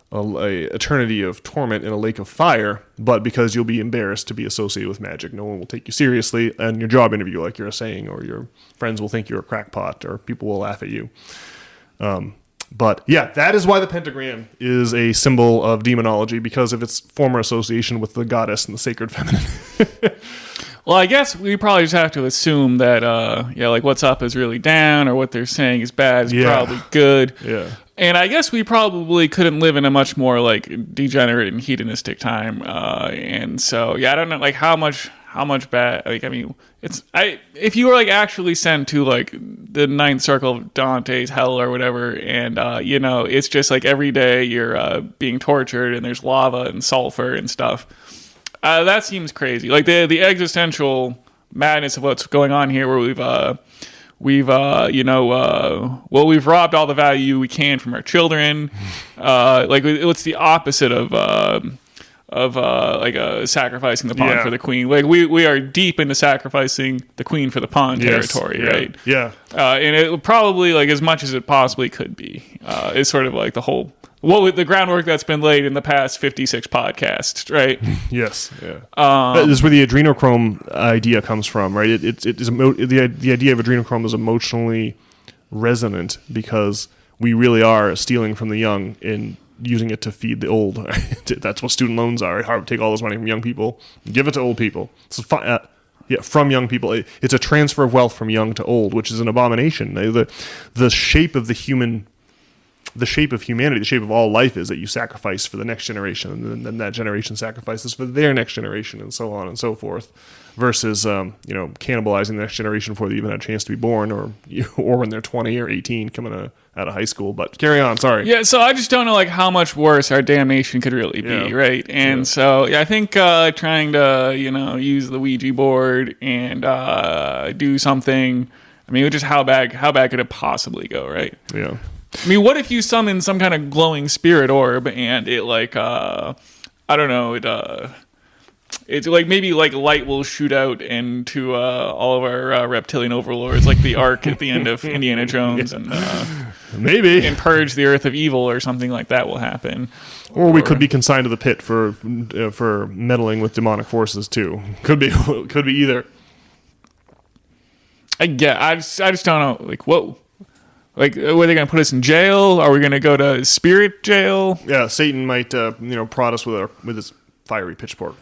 eternity of torment in a lake of fire, but because you'll be embarrassed to be associated with magic. No one will take you seriously in your job interview, like you're saying, or your friends will think you're a crackpot, or people will laugh at you. But yeah, that is why the pentagram is a symbol of demonology, because of its former association with the goddess and the sacred feminine. Well, I guess we probably just have to assume that, like what's up is really down, or what they're saying is bad is probably good. Yeah. And I guess we probably couldn't live in a much more like degenerate and hedonistic time. And so, I don't know, like how much bad. Like, I mean, if you were like actually sent to like the ninth circle of Dante's hell or whatever, and it's just like every day you're being tortured and there's lava and sulfur and stuff. That seems crazy. Like the existential madness of what's going on here, where we've robbed all the value we can from our children. Like it's the opposite of sacrificing the pawn for the queen. Like we are deep into sacrificing the queen for the pawn territory, right? Yeah. And it probably like as much as it possibly could be is sort of like the whole. With the groundwork that's been laid in the past 56 podcasts, right? Yes, yeah. This is where the adrenochrome idea comes from, right? It is the idea of adrenochrome is emotionally resonant because we really are stealing from the young and using it to feed the old. That's what student loans are. Take all this money from young people, give it to old people. So from young people, it's a transfer of wealth from young to old, which is an abomination. The shape of humanity, the shape of all life is that you sacrifice for the next generation, and then that generation sacrifices for their next generation, and so on and so forth, versus cannibalizing the next generation before they even had a chance to be born, or when they're 20 or 18 coming out of high school. But carry on, sorry. Yeah, so I just don't know like how much worse our damnation could really be, right? And so I think trying to use the Ouija board and do something. I mean, just how bad could it possibly go, right? Yeah. I mean, what if you summon some kind of glowing spirit orb and it like I don't know, it's like maybe like light will shoot out into all of our reptilian overlords, like the Ark at the end of Indiana Jones, and maybe and purge the earth of evil or something like that will happen. Or we could be consigned to the pit for meddling with demonic forces too. Could be either. I just don't know. Like, whoa. Like, were they going to put us in jail? Are we going to go to spirit jail? Yeah, Satan might, prod us with his fiery pitchfork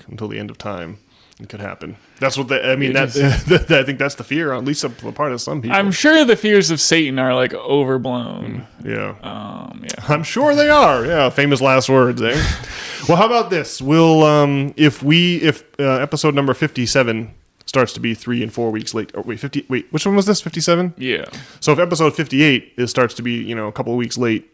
until the end of time. It could happen. That's what I think that's the fear, at least a part of some people. I'm sure the fears of Satan are like overblown. Yeah. I'm sure they are. Yeah, famous last words, eh? Well, how about this? We'll if episode number 57 starts to be 3 and 4 weeks late. Which one was this? 57? Yeah. So if episode 58 starts to be, a couple of weeks late,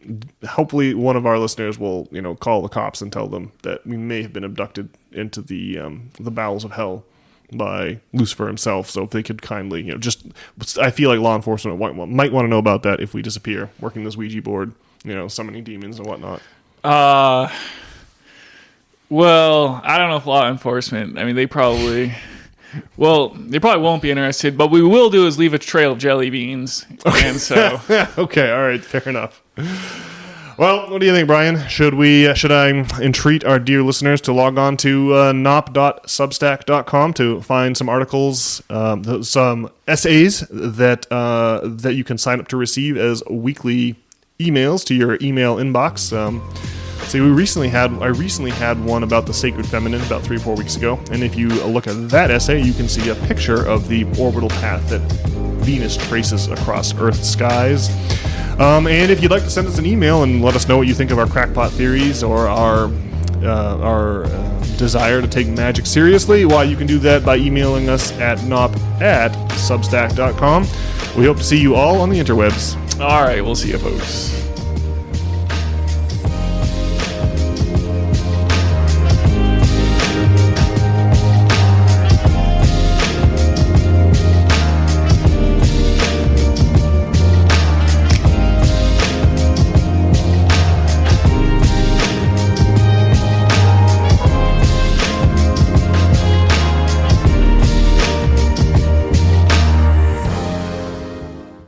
hopefully one of our listeners will, call the cops and tell them that we may have been abducted into the bowels of hell by Lucifer himself. So if they could kindly, I feel like law enforcement might want to know about that if we disappear, working this Ouija board, summoning demons and whatnot. Well, I don't know if law enforcement, I mean, they probably won't be interested, but we will do is leave a trail of jelly beans. Okay. And so okay, all right, fair enough. Well, what do you think, Brian? Should I entreat our dear listeners to log on to nop.substack.com to find some articles, some essays that you can sign up to receive as weekly emails to your email inbox. I recently had one about the sacred feminine about 3 or 4 weeks ago, and if you look at that essay, you can see a picture of the orbital path that Venus traces across Earth's skies. And if you'd like to send us an email and let us know what you think of our crackpot theories or our desire to take magic seriously, you can do that by emailing us at nop@substack.com. We hope to see you all on the interwebs. All right, we'll see you, folks.